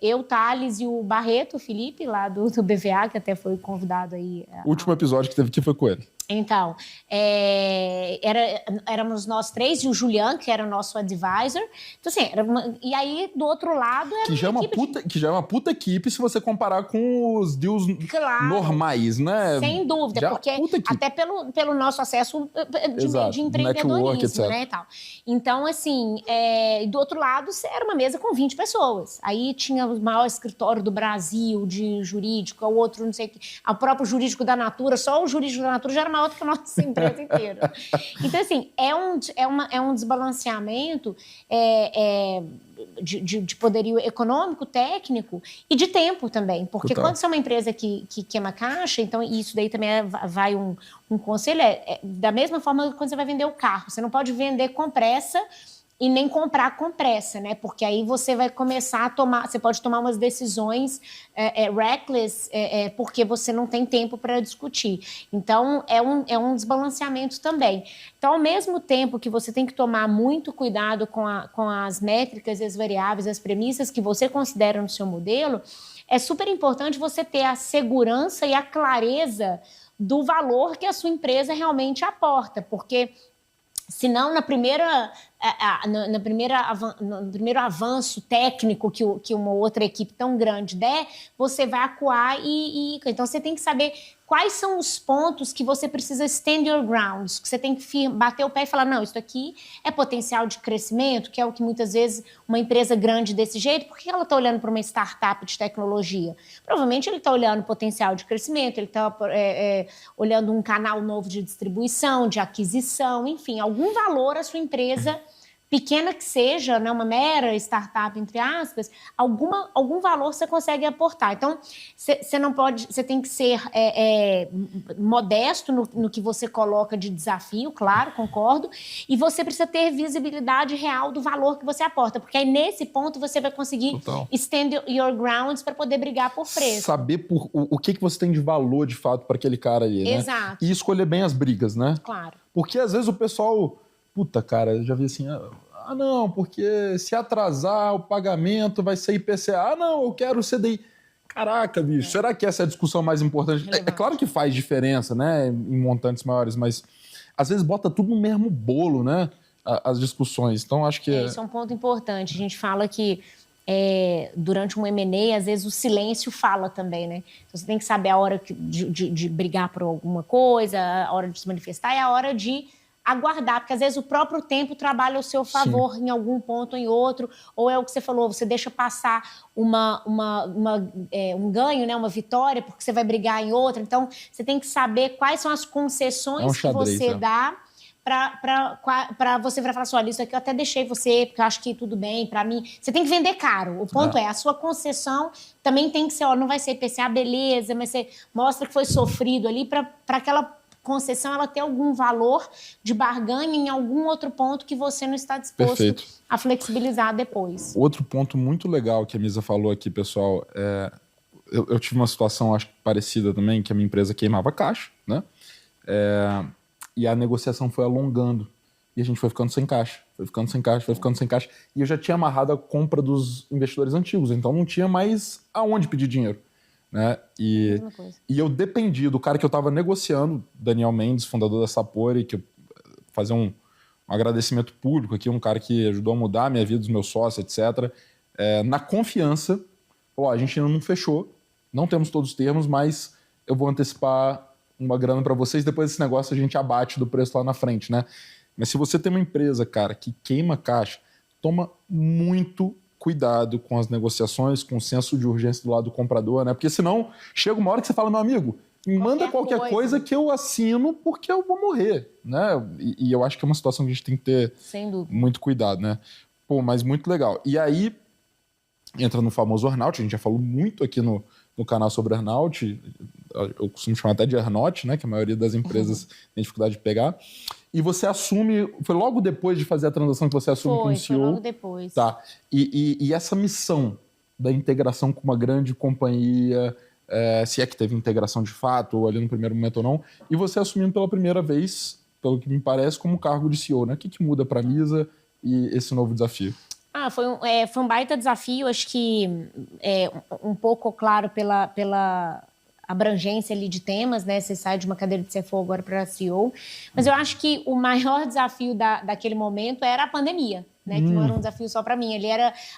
eu, Thales e o Barreto, o Felipe, lá do BVA, que até foi convidado aí. O último episódio que teve aqui foi com ele. Então, éramos nós três e o Julian, que era o nosso advisor. Então, assim, e aí, do outro lado, era que já é uma puta equipe se você comparar com os deals normais, né? Sem dúvida, porque até pelo nosso acesso de empreendedorismo, né, e tal. Então, assim, do outro lado, era uma mesa com 20 pessoas. Aí tinha o maior escritório do Brasil de jurídico, o outro, não sei o que, o próprio jurídico da Natura, só o jurídico da Natura já era maior do que a nossa empresa inteira. Então, assim, é um desbalanceamento de poderio econômico, técnico e de tempo também. Porque quando você é uma empresa que queima caixa, então isso daí também vai um conselho, da mesma forma que quando você vai vender o carro. Você não pode vender com pressa e nem comprar com pressa, né? Porque aí você vai começar a tomar... Você pode tomar umas decisões reckless porque você não tem tempo para discutir. Então, é um desbalanceamento também. Então, ao mesmo tempo que você tem que tomar muito cuidado com as métricas e as variáveis, as premissas que você considera no seu modelo, é super importante você ter a segurança e a clareza do valor que a sua empresa realmente aporta, porque... Senão, no primeiro avanço técnico que uma outra equipe tão grande der, você vai acuar então você tem que saber quais são os pontos que você precisa stand your grounds, que você tem que bater o pé e falar, não, isso aqui é potencial de crescimento, que é o que muitas vezes uma empresa grande desse jeito, por que ela está olhando para uma startup de tecnologia? Provavelmente ele está olhando potencial de crescimento, ele está olhando um canal novo de distribuição, de aquisição, enfim, algum valor a sua empresa, pequena que seja, né, uma mera startup, entre aspas, algum valor você consegue aportar. Então, você não pode, você tem que ser modesto no que você coloca de desafio, claro, concordo, e você precisa ter visibilidade real do valor que você aporta, porque aí nesse ponto você vai conseguir stand your grounds para poder brigar por preço. Saber o que você tem de valor, de fato, para aquele cara ali, né? Exato. E escolher bem as brigas, né? Claro. Porque às vezes o pessoal... Puta, cara, eu já vi assim... não, porque se atrasar o pagamento vai ser IPCA. Não, eu quero CDI. Caraca, bicho, será que essa é a discussão mais importante? É claro que faz diferença, né, em montantes maiores, mas às vezes bota tudo no mesmo bolo, né, as discussões. Então, acho que... Isso é um ponto importante. A gente fala que durante um M&A, às vezes o silêncio fala também, né? Então, você tem que saber a hora de brigar por alguma coisa, a hora de se manifestar e a hora de aguardar, porque às vezes o próprio tempo trabalha ao seu favor. Sim. Em algum ponto ou em outro, ou é o que você falou, você deixa passar um ganho, né, uma vitória, porque você vai brigar em outra. Então, você tem que saber quais são as concessões que você dá para você falar assim, olha, isso aqui eu até deixei você, porque eu acho que tudo bem, para mim. Você tem que vender caro. O ponto a sua concessão também tem que ser, ó, não vai ser IPCA, beleza, mas você mostra que foi sofrido ali para aquela concessão ela ter algum valor de barganha em algum outro ponto que você não está disposto a flexibilizar depois. Outro ponto muito legal que a Misa falou aqui, pessoal, eu tive uma situação, acho que parecida também, que a minha empresa queimava caixa, né? E a negociação foi alongando. E a gente foi ficando sem caixa, foi ficando sem caixa. E eu já tinha amarrado a compra dos investidores antigos, então não tinha mais aonde pedir dinheiro. Né? E eu dependi do cara que eu estava negociando, Daniel Mendes, fundador da Sapori, que eu fazer um agradecimento público aqui, um cara que ajudou a mudar a minha vida, dos meus sócios, etc. Na confiança, a gente ainda não fechou, não temos todos os termos, mas eu vou antecipar uma grana para vocês, depois desse negócio a gente abate do preço lá na frente, né? Mas se você tem uma empresa, cara, que queima caixa, toma muito cuidado com as negociações, com o senso de urgência do lado do comprador, né? Porque senão chega uma hora que você fala, meu amigo, me manda qualquer coisa que eu assino porque eu vou morrer, né? E eu acho que é uma situação que a gente tem que ter muito cuidado, né? Pô, mas muito legal. E aí entra no famoso earnout, a gente já falou muito aqui no canal sobre earnout, eu costumo chamar até de earnout, né? Que a maioria das empresas tem dificuldade de pegar. E você assume... Foi logo depois de fazer a transação que você assume como CEO? Foi logo depois. Tá. E essa missão da integração com uma grande companhia, se é que teve integração de fato, ou ali no primeiro momento ou não, e você assumindo pela primeira vez, pelo que me parece, como cargo de CEO, né? O que muda para a Misa e esse novo desafio? Foi um baita desafio, acho que um pouco, claro, pela abrangência ali de temas, né? Você sai de uma cadeira de CFO agora para CEO. Mas eu acho que o maior desafio daquele momento era a pandemia, né? Que não era um desafio só para mim.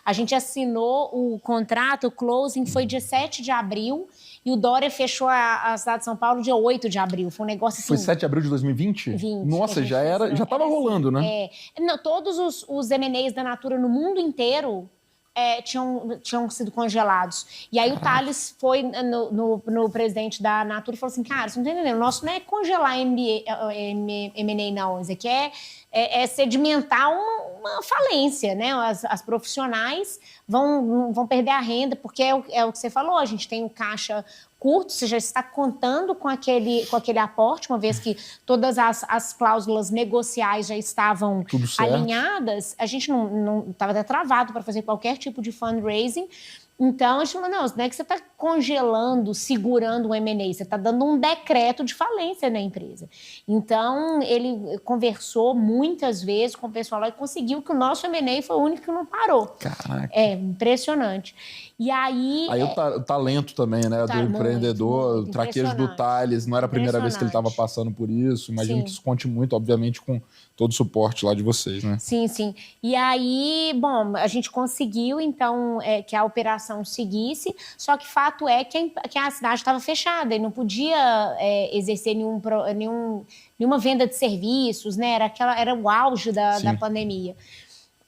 A gente assinou o contrato, o closing foi dia 7 de abril e o Dória fechou a cidade de São Paulo dia 8 de abril. Foi um negócio assim... Foi 7 de abril de 2020? 20. Nossa, já estava rolando, né? Não, todos os M&As da Natura no mundo inteiro tinham sido congelados. E aí o Thales foi no presidente da Natura e falou assim, cara, você não tá entendendo, o nosso não é congelar M&A não, isso aqui é sedimentar uma falência, né? As profissionais vão perder a renda, porque é o que você falou, a gente tem o caixa curto, você já está contando com aquele aporte, uma vez que todas as cláusulas negociais já estavam alinhadas, a gente não estava até travado para fazer qualquer tipo de fundraising. Então, a gente falou, não é que você está congelando, segurando um M&A, você está dando um decreto de falência na empresa. Então, ele conversou muitas vezes com o pessoal lá e conseguiu que o nosso M&A foi o único que não parou. Caraca. Impressionante. E aí... o talento também, né, do empreendedor, o traquejo do Thales, não era a primeira vez que ele estava passando por isso, imagino que isso conte muito, obviamente, com todo o suporte lá de vocês, né? Sim, sim. E aí, bom, a gente conseguiu, então, que a operação seguisse, só que fato fato é que a cidade estava fechada e não podia exercer nenhuma venda de serviços, né? Era o auge da pandemia.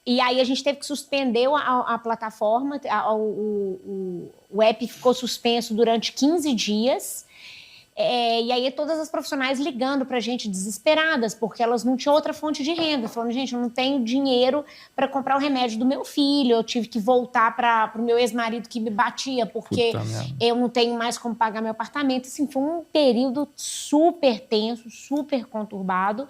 E aí a gente teve que suspender a plataforma, o app ficou suspenso durante 15 dias. E aí todas as profissionais ligando para a gente desesperadas, porque elas não tinham outra fonte de renda, falando, gente, eu não tenho dinheiro para comprar o remédio do meu filho, eu tive que voltar para o meu ex-marido que me batia, porque eu não tenho mais como pagar meu apartamento. Assim, foi um período super tenso, super conturbado.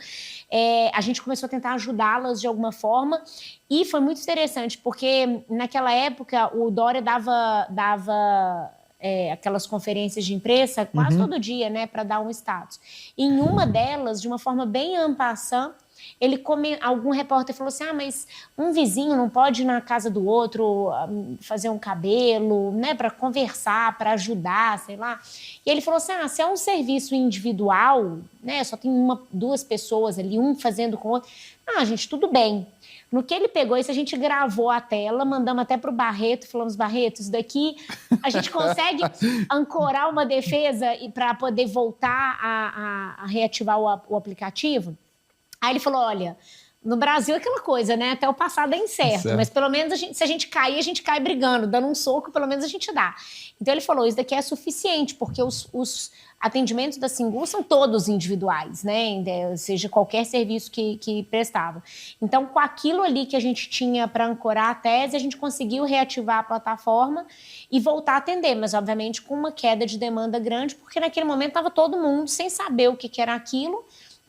A gente começou a tentar ajudá-las de alguma forma e foi muito interessante, porque naquela época o Dória dava aquelas conferências de imprensa quase todo dia, né, para dar um status. Em uma delas, de uma forma bem en passant, algum repórter falou assim, mas um vizinho não pode ir na casa do outro fazer um cabelo, né, para conversar, para ajudar, sei lá. E ele falou assim, se é um serviço individual, né, só tem duas pessoas ali, um fazendo com o outro, gente, tudo bem. No que ele pegou isso, a gente gravou a tela, mandamos até para o Barreto, falamos, Barreto, isso daqui a gente consegue ancorar uma defesa para poder voltar a reativar o aplicativo? Aí ele falou, olha, no Brasil é aquela coisa, né? Até o passado é incerto, mas pelo menos se a gente cai brigando, dando um soco, pelo menos a gente dá. Então ele falou, isso daqui é suficiente, porque os atendimentos da Singu são todos individuais, né? Seja qualquer serviço que prestava. Então, com aquilo ali que a gente tinha para ancorar a tese, a gente conseguiu reativar a plataforma e voltar a atender, mas obviamente com uma queda de demanda grande, porque naquele momento estava todo mundo sem saber o que era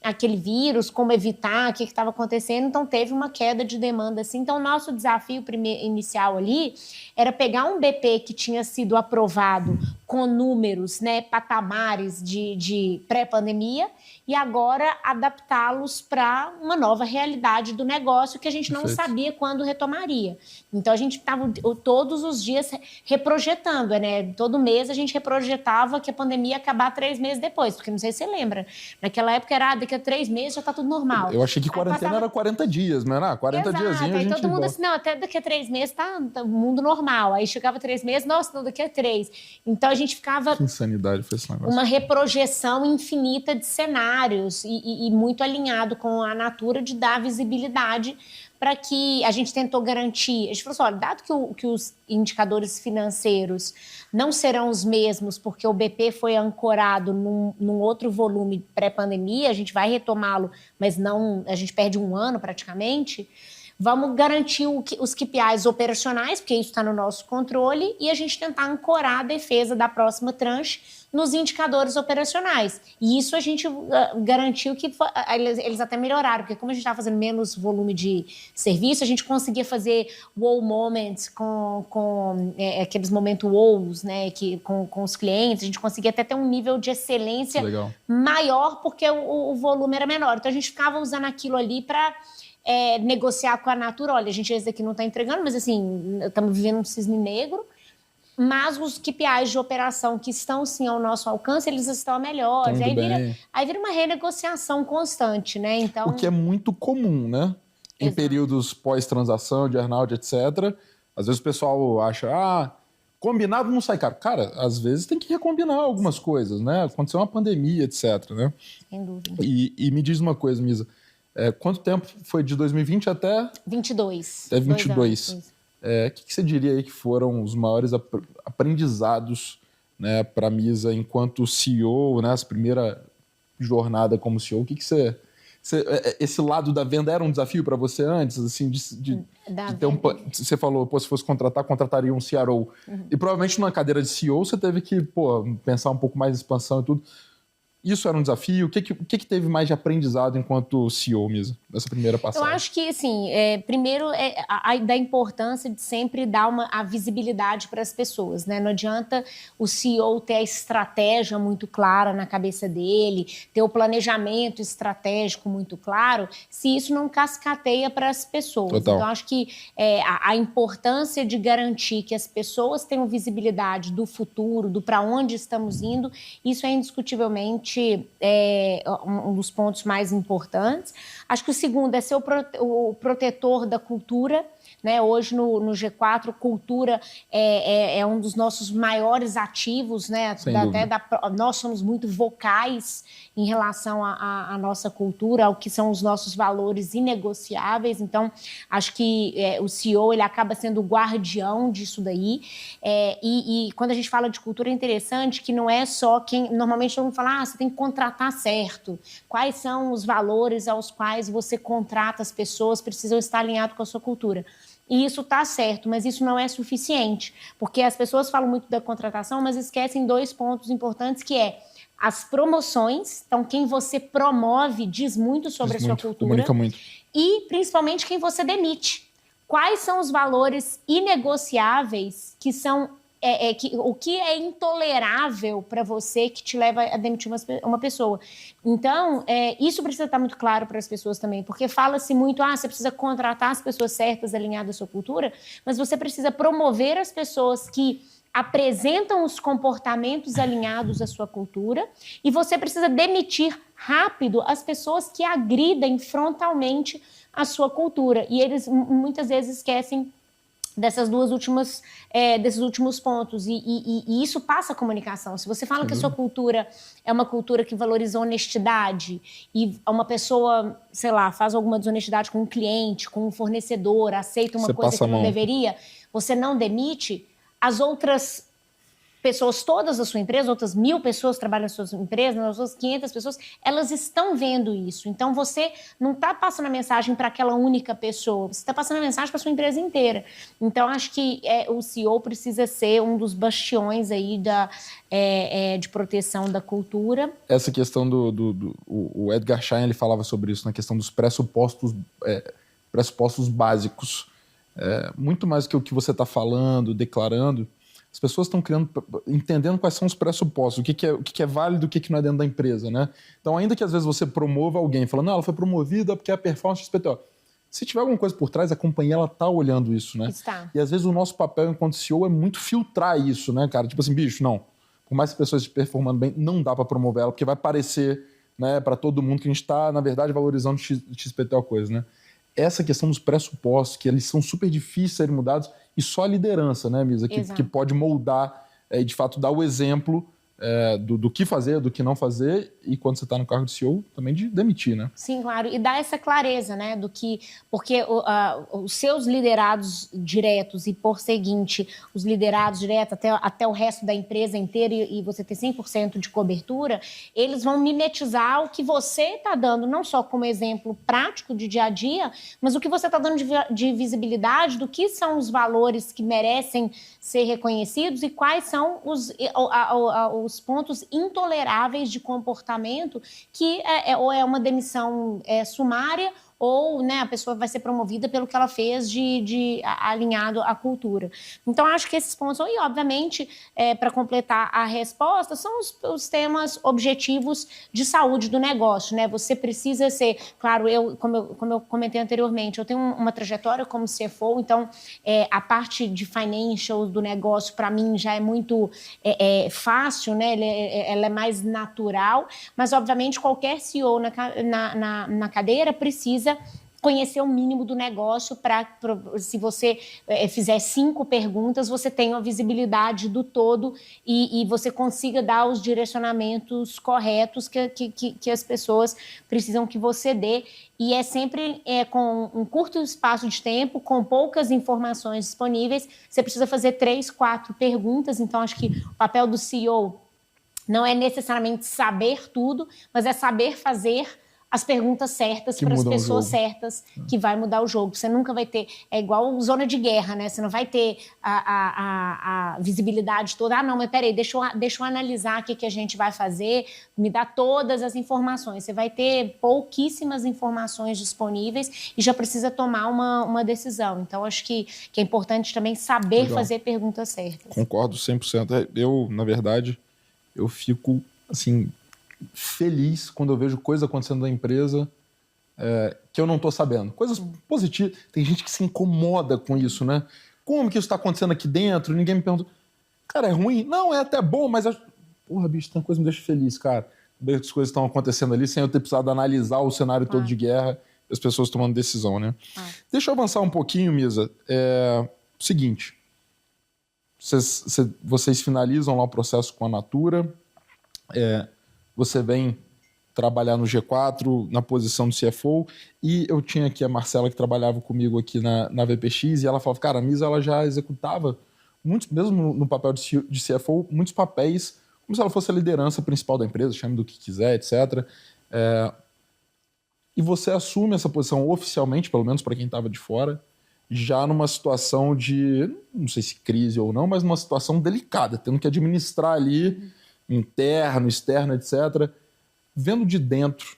aquele vírus, como evitar, o que estava acontecendo, então teve uma queda de demanda assim. Então, o nosso desafio inicial ali era pegar um BP que tinha sido aprovado com números, né, patamares de pré-pandemia e agora adaptá-los para uma nova realidade do negócio que a gente não sabia quando retomaria. Então, a gente estava todos os dias reprojetando, né? Todo mês a gente reprojetava que a pandemia ia acabar 3 meses depois, porque não sei se você lembra, naquela época era daqui a 3 meses já está tudo normal. Eu achei que quarentena era 40 dias, não era? 40 diazinhos a gente... Aí todo mundo assim, não, até daqui a 3 meses tá mundo normal. Aí chegava 3 meses, nossa, não, daqui a 3. Então a gente ficava... Que insanidade foi esse negócio. Uma reprojeção infinita de cenários e muito alinhado com a natura de dar visibilidade para que a gente tentou garantir. A gente falou assim, olha, dado que os indicadores financeiros não serão os mesmos, porque o BP foi ancorado num outro volume pré-pandemia, a gente vai retomá-lo, mas não, a gente perde 1 ano praticamente, vamos garantir os KPIs operacionais, porque isso está no nosso controle, e a gente tentar ancorar a defesa da próxima tranche nos indicadores operacionais. E isso a gente garantiu que eles até melhoraram, porque como a gente estava fazendo menos volume de serviço, a gente conseguia fazer wow moments com aqueles momentos wows, né, com os clientes, a gente conseguia até ter um nível de excelência maior, porque o volume era menor. Então a gente ficava usando aquilo ali para negociar com a Natura, olha, esse daqui não está entregando, mas assim, estamos vivendo um cisne negro, mas os KPIs de operação que estão, sim, ao nosso alcance, eles estão melhores. Aí vira uma renegociação constante, né? Então... O que é muito comum, né? Em períodos pós-transação, de earn-out, etc. Às vezes o pessoal acha, combinado não sai caro. Cara, às vezes tem que recombinar algumas coisas, né? Aconteceu uma pandemia, etc, né? Sem dúvida. E me diz uma coisa, Misa. Quanto tempo foi de 2020 até... 22. Até 22. O que você diria aí que foram os maiores aprendizados, né, para a Misa enquanto CEO, né, essa primeira jornada como CEO? O que você esse lado da venda era um desafio para você antes, assim, de ter você falou, se fosse contrataria um CRO. E provavelmente numa cadeira de CEO você teve que, pensar um pouco mais em expansão e tudo. Isso era um desafio? O que teve mais de aprendizado enquanto CEO, Misa, nessa primeira passagem? Eu acho que, assim, primeiro, da importância de sempre dar a visibilidade para as pessoas, né? Não adianta o CEO ter a estratégia muito clara na cabeça dele, ter o planejamento estratégico muito claro, se isso não cascateia para as pessoas. Total. Então, acho que a importância de garantir que as pessoas tenham visibilidade do futuro, do para onde estamos indo, isso é indiscutivelmente um dos pontos mais importantes. Acho que o segundo é ser o protetor da cultura, né? Hoje no G4, cultura é um dos nossos maiores ativos, né? Nós somos muito vocais em relação à nossa cultura, ao que são os nossos valores inegociáveis. Então, acho que o CEO ele acaba sendo o guardião disso daí. E quando a gente fala de cultura, é interessante que não é só quem... Normalmente todo mundo fala, você tem que contratar certo. Quais são os valores aos quais você contrata as pessoas, precisam estar alinhados com a sua cultura. E isso está certo, mas isso não é suficiente, porque as pessoas falam muito da contratação, mas esquecem 2 pontos importantes, que é as promoções. Então, quem você promove diz muito sobre a sua cultura. Comunica muito. E, principalmente, quem você demite. Quais são os valores inegociáveis que são... o que é intolerável para você que te leva a demitir uma pessoa. Então, isso precisa estar muito claro para as pessoas também, porque fala-se muito, você precisa contratar as pessoas certas, alinhadas à sua cultura, mas você precisa promover as pessoas que apresentam os comportamentos alinhados à sua cultura, e você precisa demitir rápido as pessoas que agridem frontalmente a sua cultura. E eles muitas vezes esquecem desses últimos pontos, e isso passa a comunicação. Se você fala que a sua cultura é uma cultura que valoriza honestidade, e uma pessoa, sei lá, faz alguma desonestidade com um cliente, com um fornecedor, aceita uma coisa que não deveria, você não demite, as outras pessoas todas da sua empresa, outras 1.000 pessoas trabalham na sua empresa, as outras 500 pessoas, elas estão vendo isso. Então, você não está passando a mensagem para aquela única pessoa, você está passando a mensagem para a sua empresa inteira. Então, acho que o CEO precisa ser um dos bastiões aí de proteção da cultura. Essa questão o Edgar Schein, ele falava sobre isso, na questão dos pressupostos básicos. Muito mais do que o que você está falando, declarando, as pessoas estão entendendo quais são os pressupostos, o que é válido, o que não é dentro da empresa, né? Então, ainda que às vezes você promova alguém, falando, ela foi promovida porque é a performance XPTO. Se tiver alguma coisa por trás, a companhia ela tá olhando isso, né? Está. E às vezes o nosso papel enquanto CEO é muito filtrar isso, né, cara? Tipo assim, bicho, não. Por mais que as pessoas estejam performando bem, não dá para promover ela, porque vai parecer, né, para todo mundo que a gente está, na verdade, valorizando XPTO coisa, né? Essa questão dos pressupostos, que eles são super difíceis de serem mudados, e só a liderança, né, Misa, que pode moldar e, de fato, dar o exemplo do que fazer, do que não fazer, e quando você está no cargo de CEO, também de demitir, né? Sim, claro, e dar essa clareza, né, porque os seus liderados diretos e, por seguinte, os liderados diretos até o resto da empresa inteira e você ter 100% de cobertura, eles vão mimetizar o que você está dando, não só como exemplo prático de dia a dia, mas o que você está dando de visibilidade do que são os valores que merecem ser reconhecidos e quais são os pontos intoleráveis de comportamento que ou é uma demissão sumária ou, né, a pessoa vai ser promovida pelo que ela fez de alinhado à cultura. Então, acho que esses pontos, e obviamente, para completar a resposta, são os temas objetivos de saúde do negócio, né? Você precisa ser, claro, como eu comentei anteriormente, eu tenho uma trajetória como CFO, então a parte de financial do negócio, para mim, já é muito fácil, né? Ela é mais natural, mas, obviamente, qualquer CEO na cadeira precisa conhecer o mínimo do negócio se você fizer 5 perguntas, você tenha a visibilidade do todo e você consiga dar os direcionamentos corretos que as pessoas precisam que você dê. E é sempre com um curto espaço de tempo, com poucas informações disponíveis, você precisa fazer 3, 4 perguntas. Então, acho que o papel do CEO não é necessariamente saber tudo, mas é saber fazer as perguntas certas para as pessoas certas, que vai mudar o jogo. Você nunca vai ter... É igual zona de guerra, né? Você não vai ter a visibilidade toda. Não, mas peraí, deixa eu analisar o que a gente vai fazer, me dá todas as informações. Você vai ter pouquíssimas informações disponíveis e já precisa tomar uma decisão. Então, acho que é importante também saber fazer perguntas certas. Concordo 100%. Eu, na verdade, eu fico, assim, feliz quando eu vejo coisa acontecendo na empresa que eu não estou sabendo. Coisas positivas. Tem gente que se incomoda com isso, né? Como que isso está acontecendo aqui dentro? Ninguém me pergunta. Cara, é ruim? Não, é até bom, mas... Porra, bicho, tem uma coisa que me deixa feliz, cara. Ver que as coisas estão acontecendo ali sem eu ter precisado analisar o cenário todo de guerra. as pessoas tomando decisão, né? Deixa eu avançar um pouquinho, Misa. Seguinte, vocês finalizam lá o processo com a Natura, você vem trabalhar no G4, na posição do CFO, e eu tinha aqui a Marcela, que trabalhava comigo aqui na VPX, e ela falava, cara, a Misa ela já executava, muitos, mesmo no papel de CFO, muitos papéis, como se ela fosse a liderança principal da empresa, chame do que quiser, etc. E você assume essa posição oficialmente, pelo menos para quem estava de fora, já numa situação de, não sei se crise ou não, mas numa situação delicada, tendo que administrar ali, interno, externo, etc. Vendo de dentro,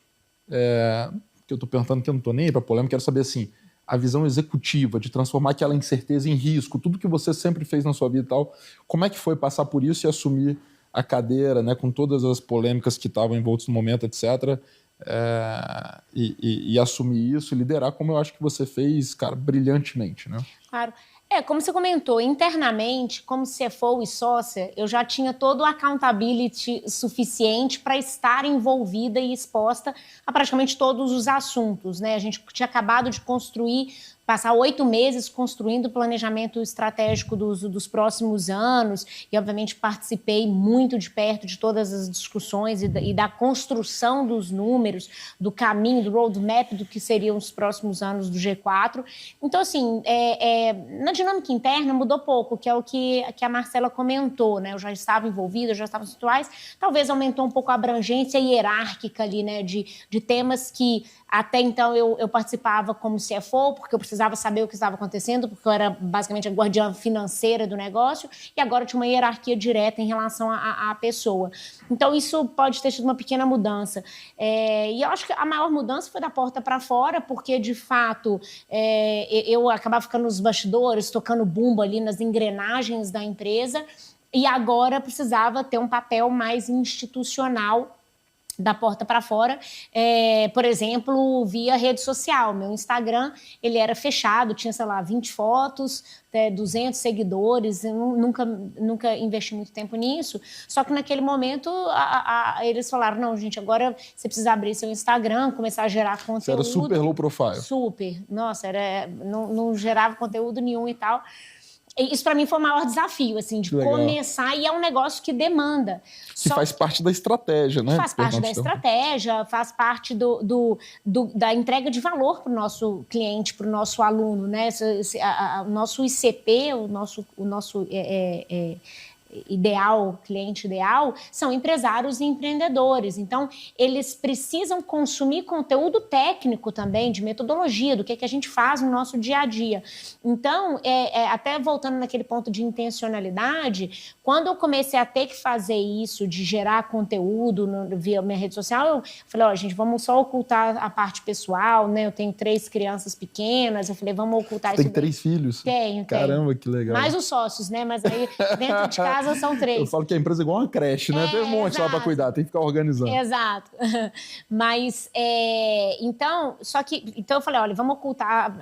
que eu estou perguntando que eu não estou nem aí para polêmica, quero saber assim, a visão executiva de transformar aquela incerteza em risco, tudo que você sempre fez na sua vida e tal, como é que foi passar por isso e assumir a cadeira, né, com todas as polêmicas que estavam envoltas no momento, etc., e assumir isso e liderar como eu acho que você fez, cara, brilhantemente, né? Claro. Como você comentou, internamente, como CFO e sócia, eu já tinha todo o accountability suficiente para estar envolvida e exposta a praticamente todos os assuntos, né? A gente tinha acabado de passar 8 meses construindo o planejamento estratégico dos próximos anos e, obviamente, participei muito de perto de todas as discussões e da construção dos números, do caminho, do roadmap do que seriam os próximos anos do G4. Então, assim, na dinâmica interna mudou pouco, que é o que a Marcela comentou, né? Eu já estava envolvida, eu já estava situais, talvez aumentou um pouco a abrangência hierárquica ali, né? De temas que até então eu participava como CFO, porque eu precisava saber o que estava acontecendo, porque eu era basicamente a guardiã financeira do negócio, e agora tinha uma hierarquia direta em relação à pessoa. Então, isso pode ter sido uma pequena mudança. E eu acho que a maior mudança foi da porta para fora, porque, de fato, eu acabava ficando nos bastidores, tocando bumbo ali nas engrenagens da empresa, e agora precisava ter um papel mais institucional da porta para fora, por exemplo, via rede social. Meu Instagram, ele era fechado, tinha, sei lá, 20 fotos, 200 seguidores, eu nunca investi muito tempo nisso, só que naquele momento eles falaram, não, gente, agora você precisa abrir seu Instagram, começar a gerar conteúdo. Você era super low profile. Super, nossa, não gerava conteúdo nenhum e tal. Isso para mim foi o maior desafio, assim, de começar, e é um negócio que demanda. Que faz parte da estratégia, né? Faz parte da estratégia, faz parte da entrega de valor para o nosso cliente, para o nosso aluno, né? O nosso ICP, o nosso ideal, cliente ideal, são empresários e empreendedores. Então, eles precisam consumir conteúdo técnico também, de metodologia, do que a gente faz no nosso dia a dia. Então, até voltando naquele ponto de intencionalidade, quando eu comecei a ter que fazer isso, de gerar conteúdo via minha rede social, eu falei, gente, vamos só ocultar a parte pessoal, né? Eu tenho 3 crianças pequenas, eu falei, vamos ocultar isso. Tem 3 filhos? Tenho. Caramba, que legal. Mais os sócios, né? Mas aí, dentro de casa, são 3. Eu falo que a empresa é igual uma creche, né? Tem um monte lá para cuidar, tem que ficar organizando. Exato. Mas, então eu falei, olha, vamos ocultar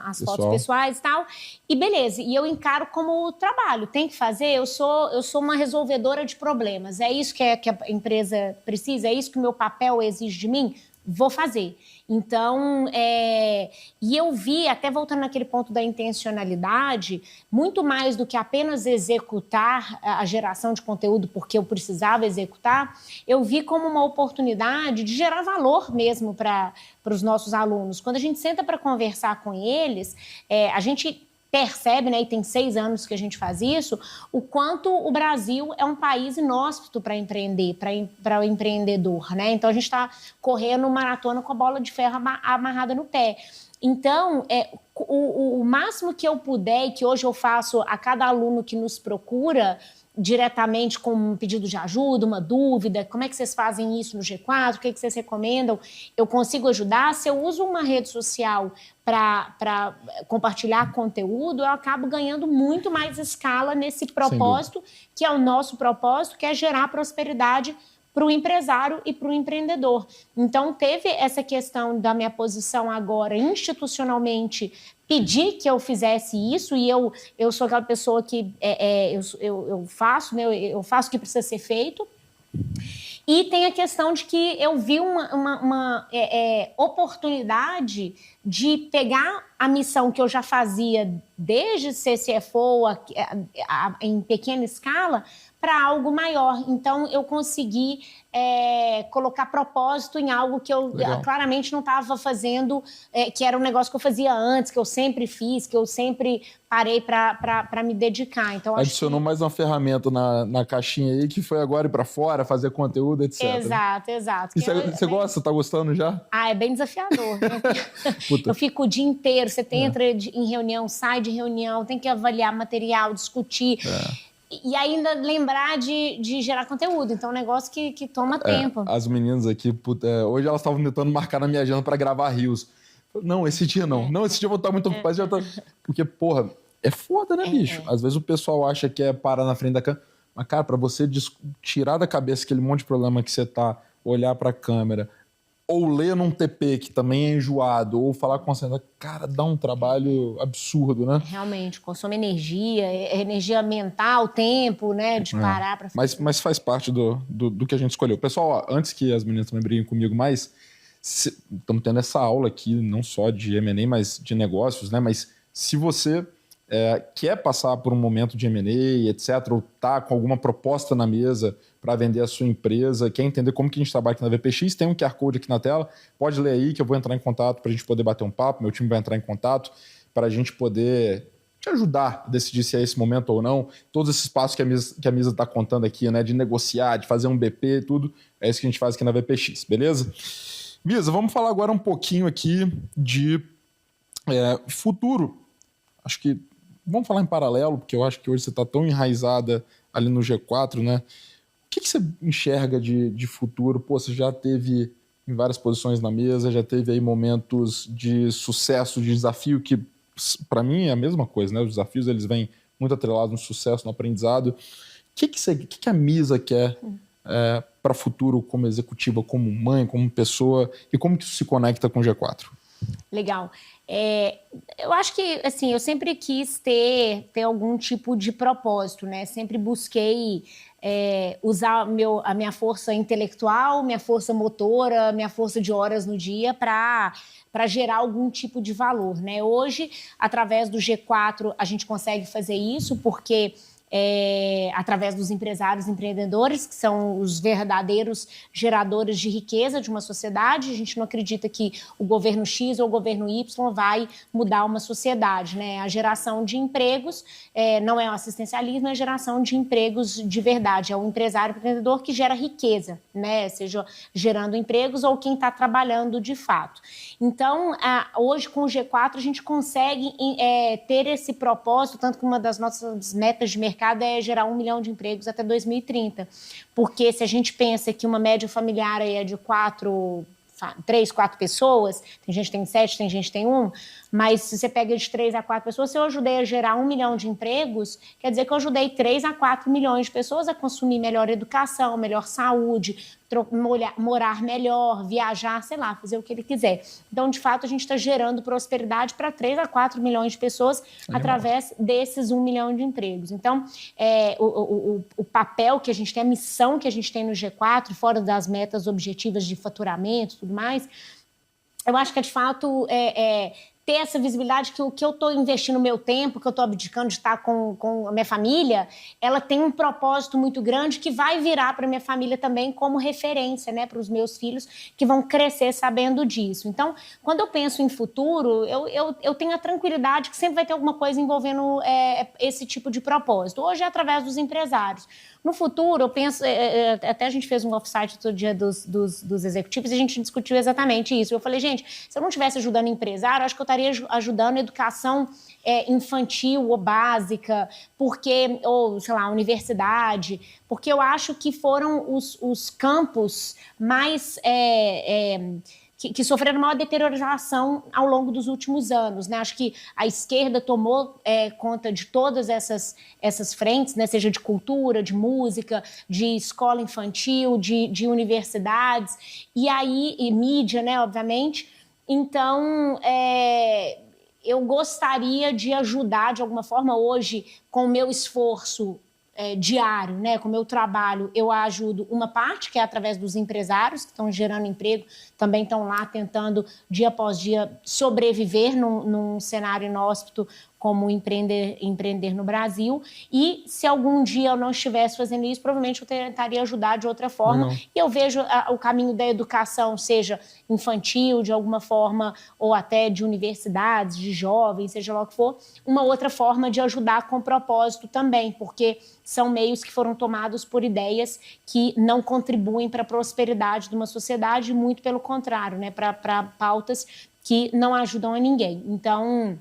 as fotos pessoais e tal, e beleza. E eu encaro como trabalho, tem que fazer, eu sou uma resolvedora de problemas, é isso que a empresa precisa, é isso que o meu papel exige de mim, vou fazer. Então, e eu vi, até voltando naquele ponto da intencionalidade, muito mais do que apenas executar a geração de conteúdo porque eu precisava executar, eu vi como uma oportunidade de gerar valor mesmo para os nossos alunos. Quando a gente senta para conversar com eles, a gente percebe, né, e tem 6 anos que a gente faz isso, o quanto o Brasil é um país inóspito para empreender, para o empreendedor, né? Então, a gente está correndo maratona com a bola de ferro amarrada no pé. Então, o máximo que eu puder, e que hoje eu faço a cada aluno que nos procura, diretamente com um pedido de ajuda, uma dúvida, como é que vocês fazem isso no G4, o que vocês recomendam, eu consigo ajudar. Se eu uso uma rede social para compartilhar conteúdo, eu acabo ganhando muito mais escala nesse propósito, que é o nosso propósito, que é gerar prosperidade para o empresário e para o empreendedor. Então, teve essa questão da minha posição agora institucionalmente pedir que eu fizesse isso, e eu sou aquela pessoa que eu faço, né, eu faço o que precisa ser feito. E tem a questão de que eu vi uma oportunidade de pegar a missão que eu já fazia desde ser CFO em pequena escala para algo maior. Então, eu consegui colocar propósito em algo que eu claramente não estava fazendo, que era um negócio que eu fazia antes, que eu sempre fiz, que eu sempre parei para me dedicar. Então, adicionou mais uma ferramenta na caixinha aí, que foi agora ir para fora, fazer conteúdo, etc. Exato, exato. E você gosta? Tá gostando já? É bem desafiador. Eu fico o dia inteiro, você entra em reunião, sai de reunião, tem que avaliar material, discutir. E ainda lembrar de gerar conteúdo. Então, é um negócio que toma tempo. As meninas aqui, hoje elas estavam tentando marcar na minha agenda para gravar rios. Não, esse dia não. Não, esse dia eu vou estar muito ocupado. Porque, porra, é foda, né, bicho? Às vezes o pessoal acha que é parar na frente da câmera. Mas, cara, para você tirar da cabeça aquele monte de problema que você tá, olhar para a câmera, ou ler num TP que também é enjoado, ou falar com a cara, dá um trabalho absurdo, né? Realmente, consome energia mental, tempo, né, de parar para fazer. Mas faz parte do que a gente escolheu. Pessoal, antes que as meninas também briguem comigo mais, estamos tendo essa aula aqui, não só de M&A, mas de negócios, né? Mas se você quer passar por um momento de M&A, etc., ou tá com alguma proposta na mesa para vender a sua empresa, quer entender como que a gente trabalha aqui na VPX, tem um QR Code aqui na tela, pode ler aí que eu vou entrar em contato para a gente poder bater um papo, meu time vai entrar em contato para a gente poder te ajudar a decidir se é esse momento ou não. Todos esses passos que a Misa está contando aqui, né, de negociar, de fazer um BP, tudo, é isso que a gente faz aqui na VPX, beleza? Misa, vamos falar agora um pouquinho aqui de futuro. Acho que vamos falar em paralelo, porque eu acho que hoje você está tão enraizada ali no G4, né? O que você enxerga de futuro? Pô, você já teve em várias posições na mesa, já teve aí momentos de sucesso, de desafio, que para mim é a mesma coisa, né? Os desafios eles vêm muito atrelados no sucesso, no aprendizado. O que a Misa quer para o futuro como executiva, como mãe, como pessoa, e como que isso se conecta com o G4? Legal. Eu acho que, assim, eu sempre quis ter algum tipo de propósito, né? Sempre busquei usar a minha força intelectual, minha força motora, minha força de horas no dia para gerar algum tipo de valor, né? Hoje, através do G4, a gente consegue fazer isso porque através dos empresários e empreendedores, que são os verdadeiros geradores de riqueza de uma sociedade. A gente não acredita que o governo X ou o governo Y vai mudar uma sociedade, né? A geração de empregos não é o assistencialismo, é a geração de empregos de verdade. É o empresário empreendedor que gera riqueza, né? Seja gerando empregos ou quem está trabalhando de fato. Então, hoje com o G4 a gente consegue ter esse propósito, tanto que uma das nossas metas de mercado é gerar 1 milhão de empregos até 2030. Porque se a gente pensa que uma média familiar aí é de 3, 4 pessoas, tem gente que tem 7, tem gente que tem 1, mas se você pega de 3 a 4 pessoas, se eu ajudei a gerar 1 milhão de empregos, quer dizer que eu ajudei 3 a 4 milhões de pessoas a consumir melhor educação, melhor saúde, morar melhor, viajar, sei lá, fazer o que ele quiser. Então, de fato, a gente está gerando prosperidade para 3 a 4 milhões de pessoas através desses 1 milhão de empregos. Então, o papel que a gente tem, a missão que a gente tem no G4, fora das metas objetivas de faturamento e tudo mais, eu acho que de fato ter essa visibilidade que o que eu estou investindo meu tempo, que eu estou abdicando de estar com a minha família, ela tem um propósito muito grande que vai virar para a minha família também como referência, né, para os meus filhos que vão crescer sabendo disso. Então, quando eu penso em futuro, eu tenho a tranquilidade que sempre vai ter alguma coisa envolvendo esse tipo de propósito. Hoje é através dos empresários. No futuro, eu penso, até a gente fez um offsite todo dia dos executivos e a gente discutiu exatamente isso. Eu falei, gente, se eu não estivesse ajudando empresário, eu acho que eu estaria ajudando a educação infantil ou básica, ou, sei lá, universidade, porque eu acho que foram os campos mais... que sofreram maior deterioração ao longo dos últimos anos, né? Acho que a esquerda tomou conta de todas essas frentes, né? Seja de cultura, de música, de escola infantil, de universidades, e mídia, né? Obviamente. Então, eu gostaria de ajudar, de alguma forma, hoje, com o meu esforço diário, né, com o meu trabalho, eu ajudo uma parte, que é através dos empresários que estão gerando emprego, também estão lá tentando, dia após dia, sobreviver num cenário inóspito como empreender no Brasil. E se algum dia eu não estivesse fazendo isso, provavelmente eu tentaria ajudar de outra forma. Legal. E eu vejo o caminho da educação, seja infantil, de alguma forma, ou até de universidades, de jovens, seja lá o que for, uma outra forma de ajudar com propósito também, porque são meios que foram tomados por ideias que não contribuem para a prosperidade de uma sociedade, muito pelo contrário, né, para pautas que não ajudam a ninguém. Então,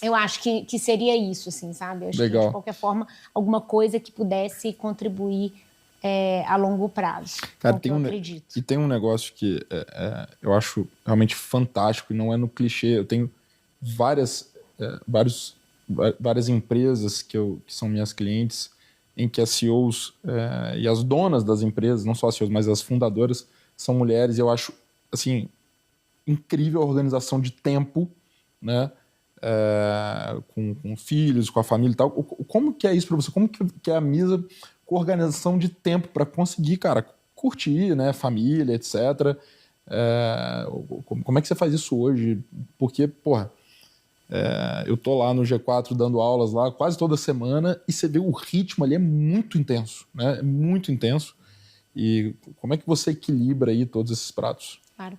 eu acho que seria isso, assim, sabe? Eu acho Legal. Que, de qualquer forma, alguma coisa que pudesse contribuir a longo prazo. Cara, eu acredito. E tem um negócio que eu acho realmente fantástico e não é no clichê. Eu tenho várias empresas que são minhas clientes, em que as CEOs e as donas das empresas, não só as CEOs, mas as fundadoras, são mulheres. E eu acho, assim, incrível a organização de tempo, né? Com filhos, com a família e tal. Como que é isso para você? Como que é a Misa com organização de tempo para conseguir, cara, curtir, né, família, etc. Como é que você faz isso hoje? Porque, porra, eu tô lá no G4 dando aulas lá quase toda semana e você vê o ritmo ali é muito intenso, né? É muito intenso. E como é que você equilibra aí todos esses pratos? Claro.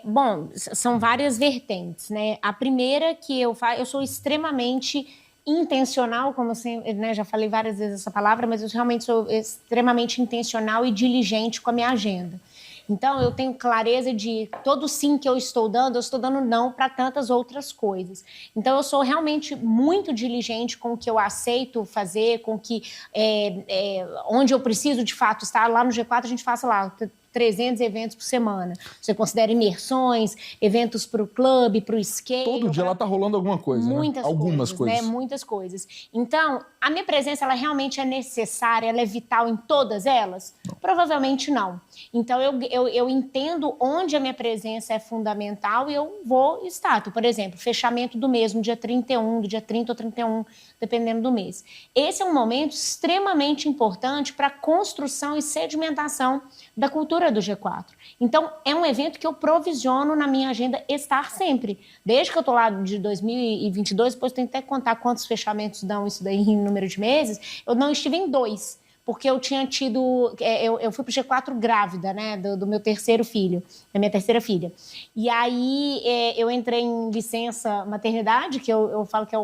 Bom, são várias vertentes, né? A primeira que eu faço, eu sou extremamente intencional, como assim, né, já falei várias vezes essa palavra, mas eu realmente sou extremamente intencional e diligente com a minha agenda. Então, eu tenho clareza de todo sim que eu estou dando não para tantas outras coisas. Então, eu sou realmente muito diligente com o que eu aceito fazer, com que onde eu preciso de fato estar. Lá no G4 a gente faça lá 300 eventos por semana. Você considera imersões, eventos para o clube, para o skate. Todo dia lá tá rolando alguma coisa, muitas né? Algumas coisas. Né? Muitas coisas. Então, a minha presença, ela realmente é necessária, ela é vital em todas elas? Não. Provavelmente não. Então, eu entendo onde a minha presença é fundamental e eu vou estar. Por exemplo, fechamento do mês, no dia 31, do dia 30 ou 31, dependendo do mês. Esse é um momento extremamente importante para a construção e sedimentação da cultura do G4. Então, é um evento que eu provisiono na minha agenda estar sempre. Desde que eu estou lá de 2022, depois eu tenho até que contar quantos fechamentos dão isso daí em número de meses, eu não estive em 2, porque eu tinha tido... Eu fui para o G4 grávida, né, do meu terceiro filho, da minha terceira filha. E aí eu entrei em licença maternidade, que eu falo que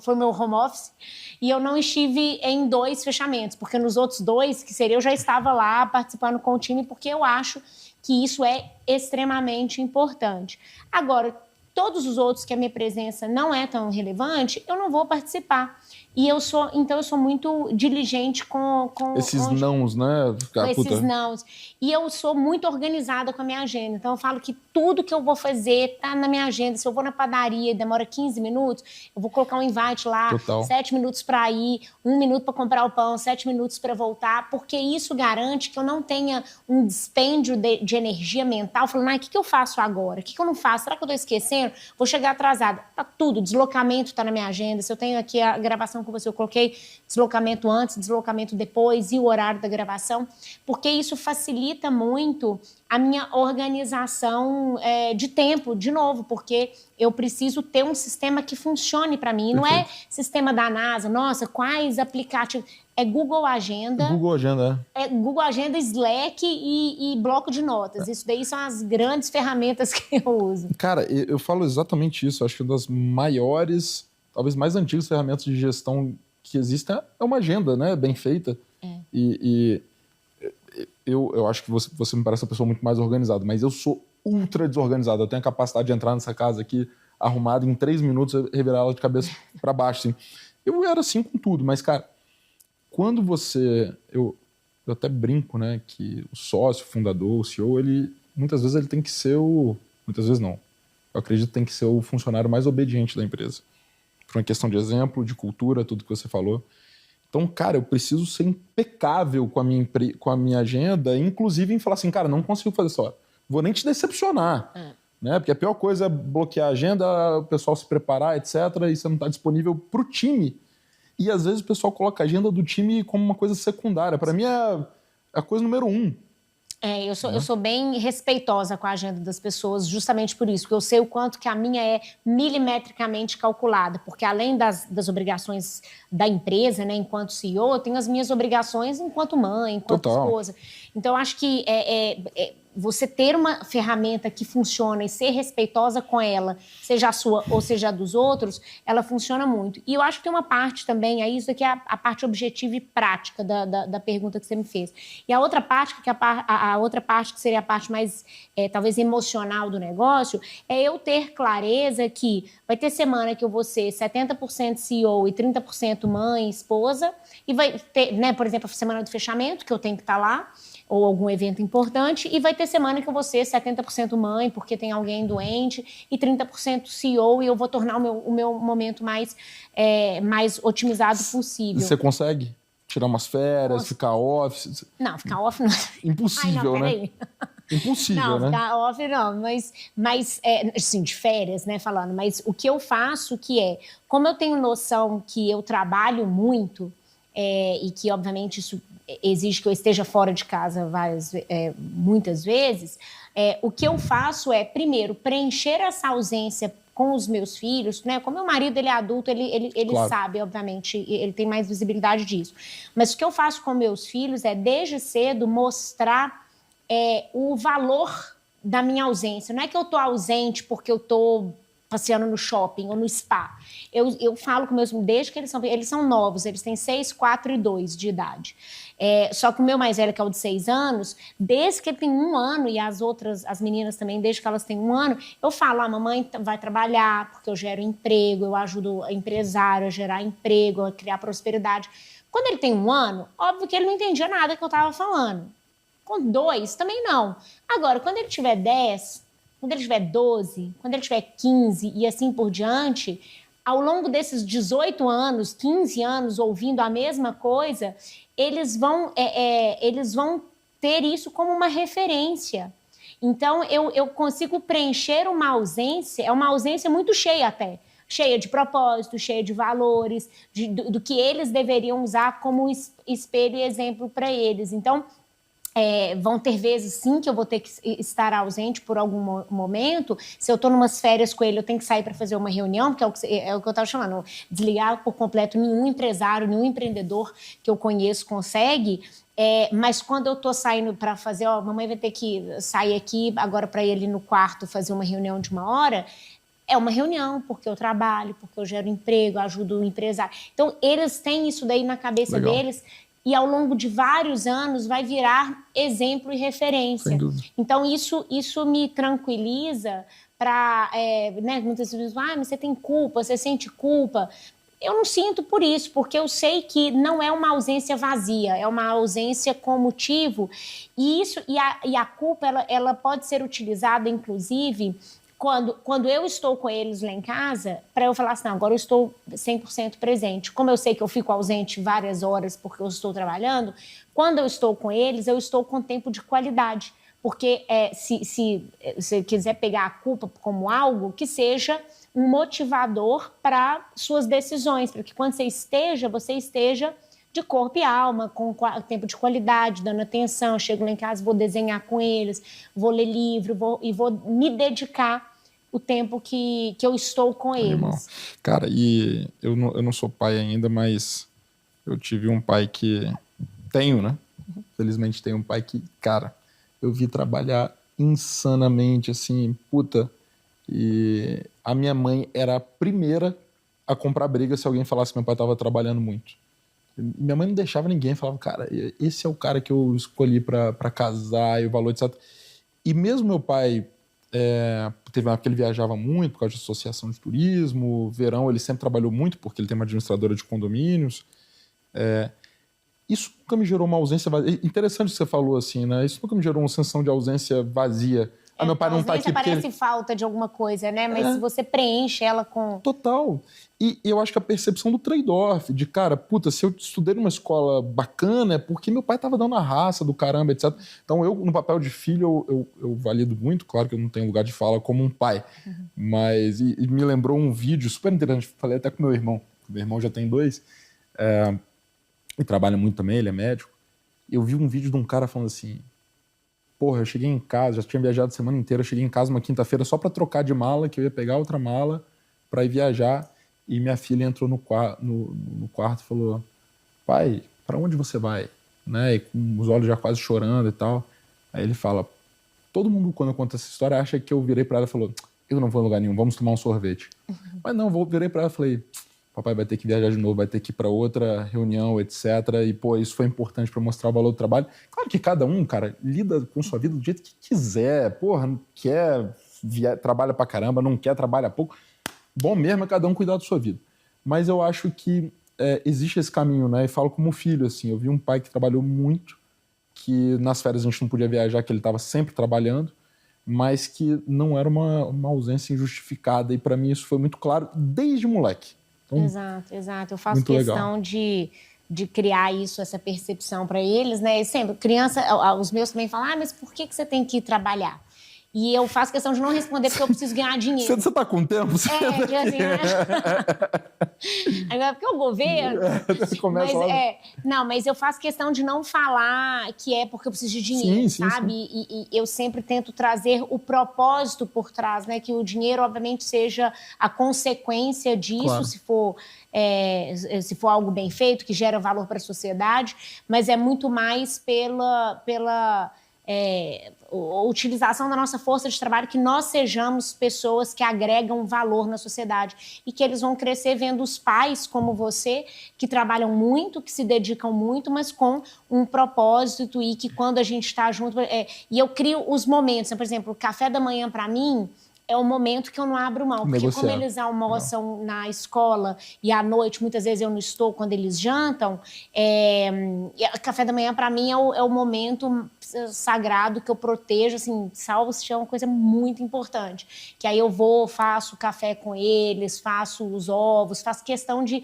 foi o meu home office, e eu não estive em 2 fechamentos, porque nos outros 2, que seria, eu já estava lá participando com o time, porque eu acho que isso é extremamente importante. Agora, todos os outros que a minha presença não é tão relevante, eu não vou participar. E então eu sou muito diligente com esses nãos, né? Esses nãos. E eu sou muito organizada com a minha agenda. Então eu falo que tudo que eu vou fazer tá na minha agenda. Se eu vou na padaria e demora 15 minutos, eu vou colocar um invite lá, Total. 7 minutos para ir, 1 minuto para comprar o pão, 7 minutos para voltar, porque isso garante que eu não tenha um dispêndio de energia mental, falando, o que eu faço agora? O que eu não faço? Será que eu estou esquecendo? Vou chegar atrasada. Tá tudo, deslocamento está na minha agenda. Se eu tenho aqui a gravação com você, eu coloquei deslocamento antes, deslocamento depois e o horário da gravação, porque isso facilita muito a minha organização de tempo, de novo, porque eu preciso ter um sistema que funcione para mim. Não é sistema da NASA, nossa, quais aplicativos... É Google Agenda. Google Agenda, Google Agenda, Slack e bloco de notas. Isso daí são as grandes ferramentas que eu uso. Cara, eu falo exatamente isso. Acho que uma das maiores, talvez mais antigas ferramentas de gestão que existem é uma agenda, né? Bem feita. E eu acho que você me parece uma pessoa muito mais organizada, mas eu sou ultra desorganizado. Eu tenho a capacidade de entrar nessa casa aqui arrumada em 3 minutos e revirar ela de cabeça para baixo. Assim. Eu era assim com tudo, mas, cara, quando você... Eu até brinco, né, que o sócio, o fundador, o CEO, muitas vezes ele tem que ser muitas vezes não. Eu acredito que tem que ser o funcionário mais obediente da empresa. Por uma questão de exemplo, de cultura, tudo que você falou. Então, cara, eu preciso ser impecável com a minha agenda, inclusive em falar assim, cara, não consigo fazer isso. Vou nem te decepcionar. Né? Porque a pior coisa é bloquear a agenda, o pessoal se preparar, etc. E você não está disponível para o time. E às vezes o pessoal coloca a agenda do time como uma coisa secundária. Para mim é a coisa número 1. Eu sou bem respeitosa com a agenda das pessoas, justamente por isso, porque eu sei o quanto que a minha é milimetricamente calculada, porque além das obrigações da empresa, né, enquanto CEO, eu tenho as minhas obrigações enquanto mãe, enquanto esposa. Então, acho que você ter uma ferramenta que funciona e ser respeitosa com ela, seja a sua ou seja a dos outros, ela funciona muito. E eu acho que tem uma parte também, isso aqui é a parte objetiva e prática da pergunta que você me fez. E a outra parte, a outra parte que seria a parte mais, talvez, emocional do negócio, é eu ter clareza que vai ter semana que eu vou ser 70% CEO e 30% mãe, esposa, e vai ter, né, por exemplo, a semana do fechamento, que eu tenho que estar lá, ou algum evento importante, e vai ter semana que eu vou ser 70% mãe, porque tem alguém doente, e 30% CEO, e eu vou tornar o meu momento mais otimizado possível. Você consegue tirar umas férias, ficar off? Não, ficar off não. Impossível, Ai, não, né? Impossível, não, né? Não, ficar off não, mas assim, de férias, né, falando, mas o que eu faço como eu tenho noção que eu trabalho muito, e que, obviamente, isso exige que eu esteja fora de casa muitas vezes, o que eu faço primeiro, preencher essa ausência com os meus filhos, né? Como meu marido ele é adulto, ele claro, sabe, obviamente, ele tem mais visibilidade disso. Mas o que eu faço com meus filhos desde cedo, mostrar o valor da minha ausência. Não é que eu estou ausente porque eu estou passeando no shopping ou no spa. Eu falo com meus filhos, desde que eles são novos, eles têm 6, 4 e 2 de idade. Só que o meu mais velho, que é o de 6 anos, desde que ele tem 1 ano, e as meninas também, desde que elas têm 1 ano, eu falo, a mamãe vai trabalhar, porque eu gero emprego, eu ajudo a empresário a gerar emprego, a criar prosperidade. Quando ele tem 1 ano, óbvio que ele não entendia nada que eu estava falando. Com 2, também não. Agora, quando ele tiver 10, quando ele tiver 12, quando ele tiver 15 e assim por diante, ao longo desses 18 anos, 15 anos, ouvindo a mesma coisa, eles vão ter isso como uma referência. Então, eu consigo preencher uma ausência, é uma ausência muito cheia até, cheia de propósito, cheia de valores, do que eles deveriam usar como espelho e exemplo para eles. Então, vão ter vezes, sim, que eu vou ter que estar ausente por algum momento. Se eu estou numas férias com ele, eu tenho que sair para fazer uma reunião, porque é o que eu estava chamando, desligar por completo. Nenhum empresário, nenhum empreendedor que eu conheço consegue. Mas quando eu estou saindo para fazer, mamãe vai ter que sair aqui agora para ir ali no quarto fazer uma reunião de 1 hora, é uma reunião, porque eu trabalho, porque eu gero emprego, ajudo o empresário. Então, eles têm isso daí na cabeça deles, e ao longo de vários anos vai virar exemplo e referência. Então, isso me tranquiliza para... né, muitas vezes, mas você tem culpa, você sente culpa. Eu não sinto por isso, porque eu sei que não é uma ausência vazia, é uma ausência com motivo. E a culpa ela pode ser utilizada, inclusive... Quando eu estou com eles lá em casa, para eu falar assim, não, agora eu estou 100% presente. Como eu sei que eu fico ausente várias horas porque eu estou trabalhando, quando eu estou com eles, eu estou com tempo de qualidade. Porque se você quiser pegar a culpa como algo, que seja um motivador para suas decisões, para que quando você esteja de corpo e alma, com tempo de qualidade, dando atenção. Eu chego lá em casa, vou desenhar com eles, vou ler livro, vou me dedicar o tempo que eu estou com eles. Cara, e eu não sou pai ainda, mas eu tive um pai que... Tenho, né? Felizmente tenho um pai que, cara, eu vi trabalhar insanamente, assim, puta. E a minha mãe era a primeira a comprar briga se alguém falasse que meu pai tava trabalhando muito. Minha mãe não deixava ninguém, falava, cara, esse é o cara que eu escolhi pra casar, e o valor, etc. E mesmo meu pai... teve uma época que ele viajava muito por causa de associação de turismo, verão ele sempre trabalhou muito porque ele tem uma administradora de condomínios. Isso nunca me gerou uma ausência vazia. Interessante o que você falou assim, né? Isso nunca me gerou uma sensação de ausência vazia. Meu pai não tá aqui porque... parece falta de alguma coisa, né? Mas se você preenche ela com... Total. E eu acho que a percepção do trade-off, de cara, puta, se eu estudei numa escola bacana é porque meu pai tava dando a raça do caramba, etc. Então eu, no papel de filho, eu valido muito, claro que eu não tenho lugar de fala como um pai, mas e me lembrou um vídeo super interessante, falei até com meu irmão já tem 2, e trabalha muito também, ele é médico. Eu vi um vídeo de um cara falando assim, porra, eu cheguei em casa, já tinha viajado a semana inteira, eu cheguei em casa uma quinta-feira só para trocar de mala, que eu ia pegar outra mala para ir viajar, e minha filha entrou no quarto e falou, pai, para onde você vai? Né? E com os olhos já quase chorando e tal. Aí ele fala, todo mundo quando eu conto essa história acha que eu virei para ela e falou, eu não vou em lugar nenhum, vamos tomar um sorvete. Mas não, virei para ela e falei, papai vai ter que viajar de novo, vai ter que ir para outra reunião, etc. E, pô, isso foi importante para mostrar o valor do trabalho. Claro que cada um, cara, lida com sua vida do jeito que quiser. Porra, não quer, trabalha pra caramba, não quer, trabalha pouco. Bom mesmo é cada um cuidar da sua vida. Mas eu acho que existe esse caminho, né? E falo como filho, assim. Eu vi um pai que trabalhou muito, que nas férias a gente não podia viajar, que ele estava sempre trabalhando, mas que não era uma ausência injustificada. E para mim isso foi muito claro desde moleque. Então, exato. Eu faço questão de criar isso, essa percepção para eles, né? E sempre, criança, os meus também falam, mas por que você tem que ir trabalhar? E eu faço questão de não responder porque eu preciso ganhar dinheiro. Você tá com tempo? Assim, Agora, porque o governo... mas eu faço questão de não falar que é porque eu preciso de dinheiro, sabe? Sim. E eu sempre tento trazer o propósito por trás, né? Que o dinheiro, obviamente, seja a consequência disso, claro. Se for algo bem feito, que gera valor para a sociedade, mas é muito mais pela utilização da nossa força de trabalho, que nós sejamos pessoas que agregam valor na sociedade e que eles vão crescer vendo os pais como você, que trabalham muito, que se dedicam muito, mas com um propósito e que quando a gente está junto... e eu crio os momentos, por exemplo, o café da manhã para mim é o momento que eu não abro mão, porque como eles almoçam na escola e à noite, muitas vezes eu não estou quando eles jantam, café da manhã para mim é o momento sagrado que eu protejo, assim, salvo se é uma coisa muito importante, que aí eu vou, faço café com eles, faço os ovos, faço questão de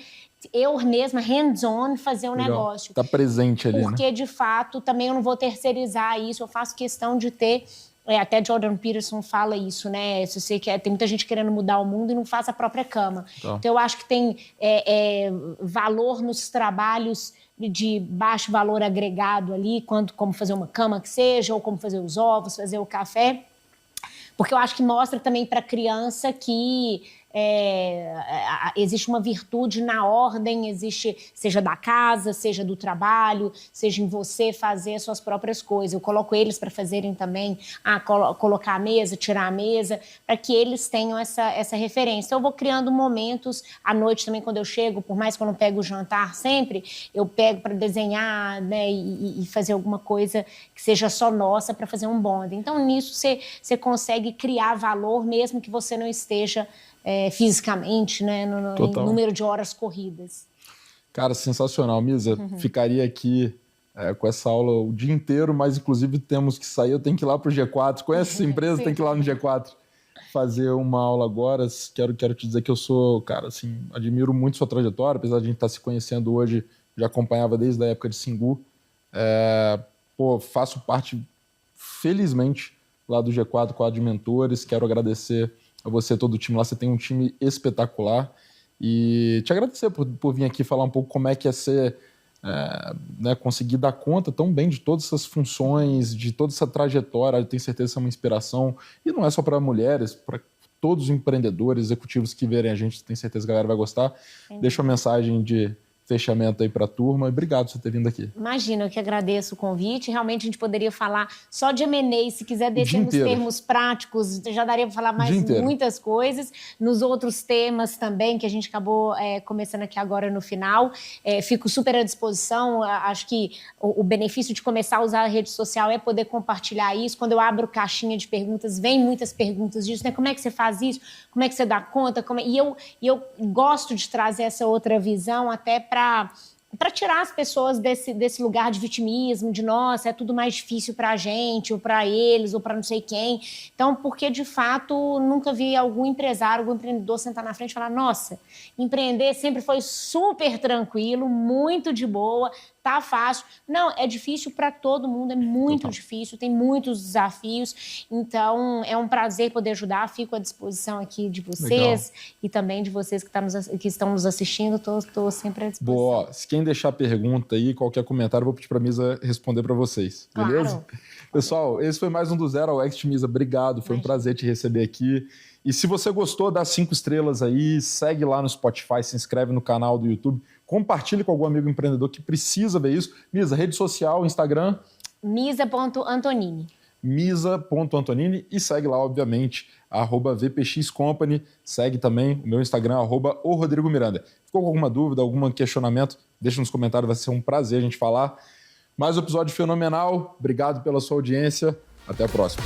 eu mesma, hands-on, fazer negócio. Tá presente ali, porque, de fato, também eu não vou terceirizar isso, eu faço questão de ter... até Jordan Peterson fala isso, né? Se você quer, tem muita gente querendo mudar o mundo e não faz a própria cama. Então eu acho que tem valor nos trabalhos de baixo valor agregado ali, como fazer uma cama que seja, ou como fazer os ovos, fazer o café. Porque eu acho que mostra também para a criança que existe uma virtude na ordem, seja da casa, seja do trabalho, seja em você fazer as suas próprias coisas. Eu coloco eles para fazerem também, colocar a mesa, tirar a mesa, para que eles tenham essa referência. Então, eu vou criando momentos, à noite também, quando eu chego, por mais que eu não pego o jantar sempre, eu pego para desenhar, né, e fazer alguma coisa que seja só nossa para fazer um bond. Então, nisso, você consegue criar valor, mesmo que você não esteja fisicamente, né, em número de horas corridas. Cara, sensacional, Misa. Ficaria aqui com essa aula o dia inteiro, mas inclusive temos que sair, eu tenho que ir lá para o G4. Conhece essa empresa? Tem que ir lá no G4 fazer uma aula agora. Quero te dizer que eu sou, cara, assim, admiro muito sua trajetória, apesar de a gente estar se conhecendo hoje, já acompanhava desde a época de Singu. Faço parte, felizmente, lá do G4, quadro de mentores. Quero agradecer a você, todo o time lá. Você tem um time espetacular. E te agradecer por vir aqui falar um pouco como é que é ser, conseguir dar conta tão bem de todas essas funções, de toda essa trajetória. Eu tenho certeza que isso é uma inspiração. E não é só para mulheres, para todos os empreendedores, executivos que verem a gente. Tenho certeza que a galera vai gostar. Deixa uma mensagem de fechamento aí para a turma. Obrigado por você ter vindo aqui. Imagina, eu que agradeço o convite. Realmente a gente poderia falar só de M&A, se quiser descer nos termos práticos, já daria para falar mais muitas coisas. Nos outros temas também, que a gente acabou começando aqui agora no final. Fico super à disposição. Acho que o benefício de começar a usar a rede social é poder compartilhar isso. Quando eu abro caixinha de perguntas, vem muitas perguntas disso, né? Como é que você faz isso? Como é que você dá conta? E eu gosto de trazer essa outra visão até para tirar as pessoas desse lugar de vitimismo, de nossa, é tudo mais difícil para a gente, ou para eles, ou para não sei quem. Então, porque de fato nunca vi algum empresário, algum empreendedor sentar na frente e falar, nossa, empreender sempre foi super tranquilo, muito de boa, tá fácil. Não, é difícil para todo mundo, é muito difícil, tem muitos desafios. Então, é um prazer poder ajudar. Fico à disposição aqui de vocês e também de vocês que estão nos assistindo. Estou sempre à disposição. Boa. Se quem deixar pergunta aí, qualquer comentário, eu vou pedir para a Misa responder para vocês. Beleza? Claro. Pessoal, esse foi mais um do Zero ao Exit, Misa. Obrigado. Foi um prazer te receber aqui. E se você gostou, dá 5 estrelas aí, segue lá no Spotify, se inscreve no canal do YouTube, compartilhe com algum amigo empreendedor que precisa ver isso. Misa, rede social, Instagram? Misa.Antonini. Misa.Antonini e segue lá, obviamente, @VPX Company. Segue também o meu Instagram, @oRodrigoMiranda. Ficou com alguma dúvida, algum questionamento? Deixa nos comentários, vai ser um prazer a gente falar. Mais um episódio fenomenal. Obrigado pela sua audiência. Até a próxima.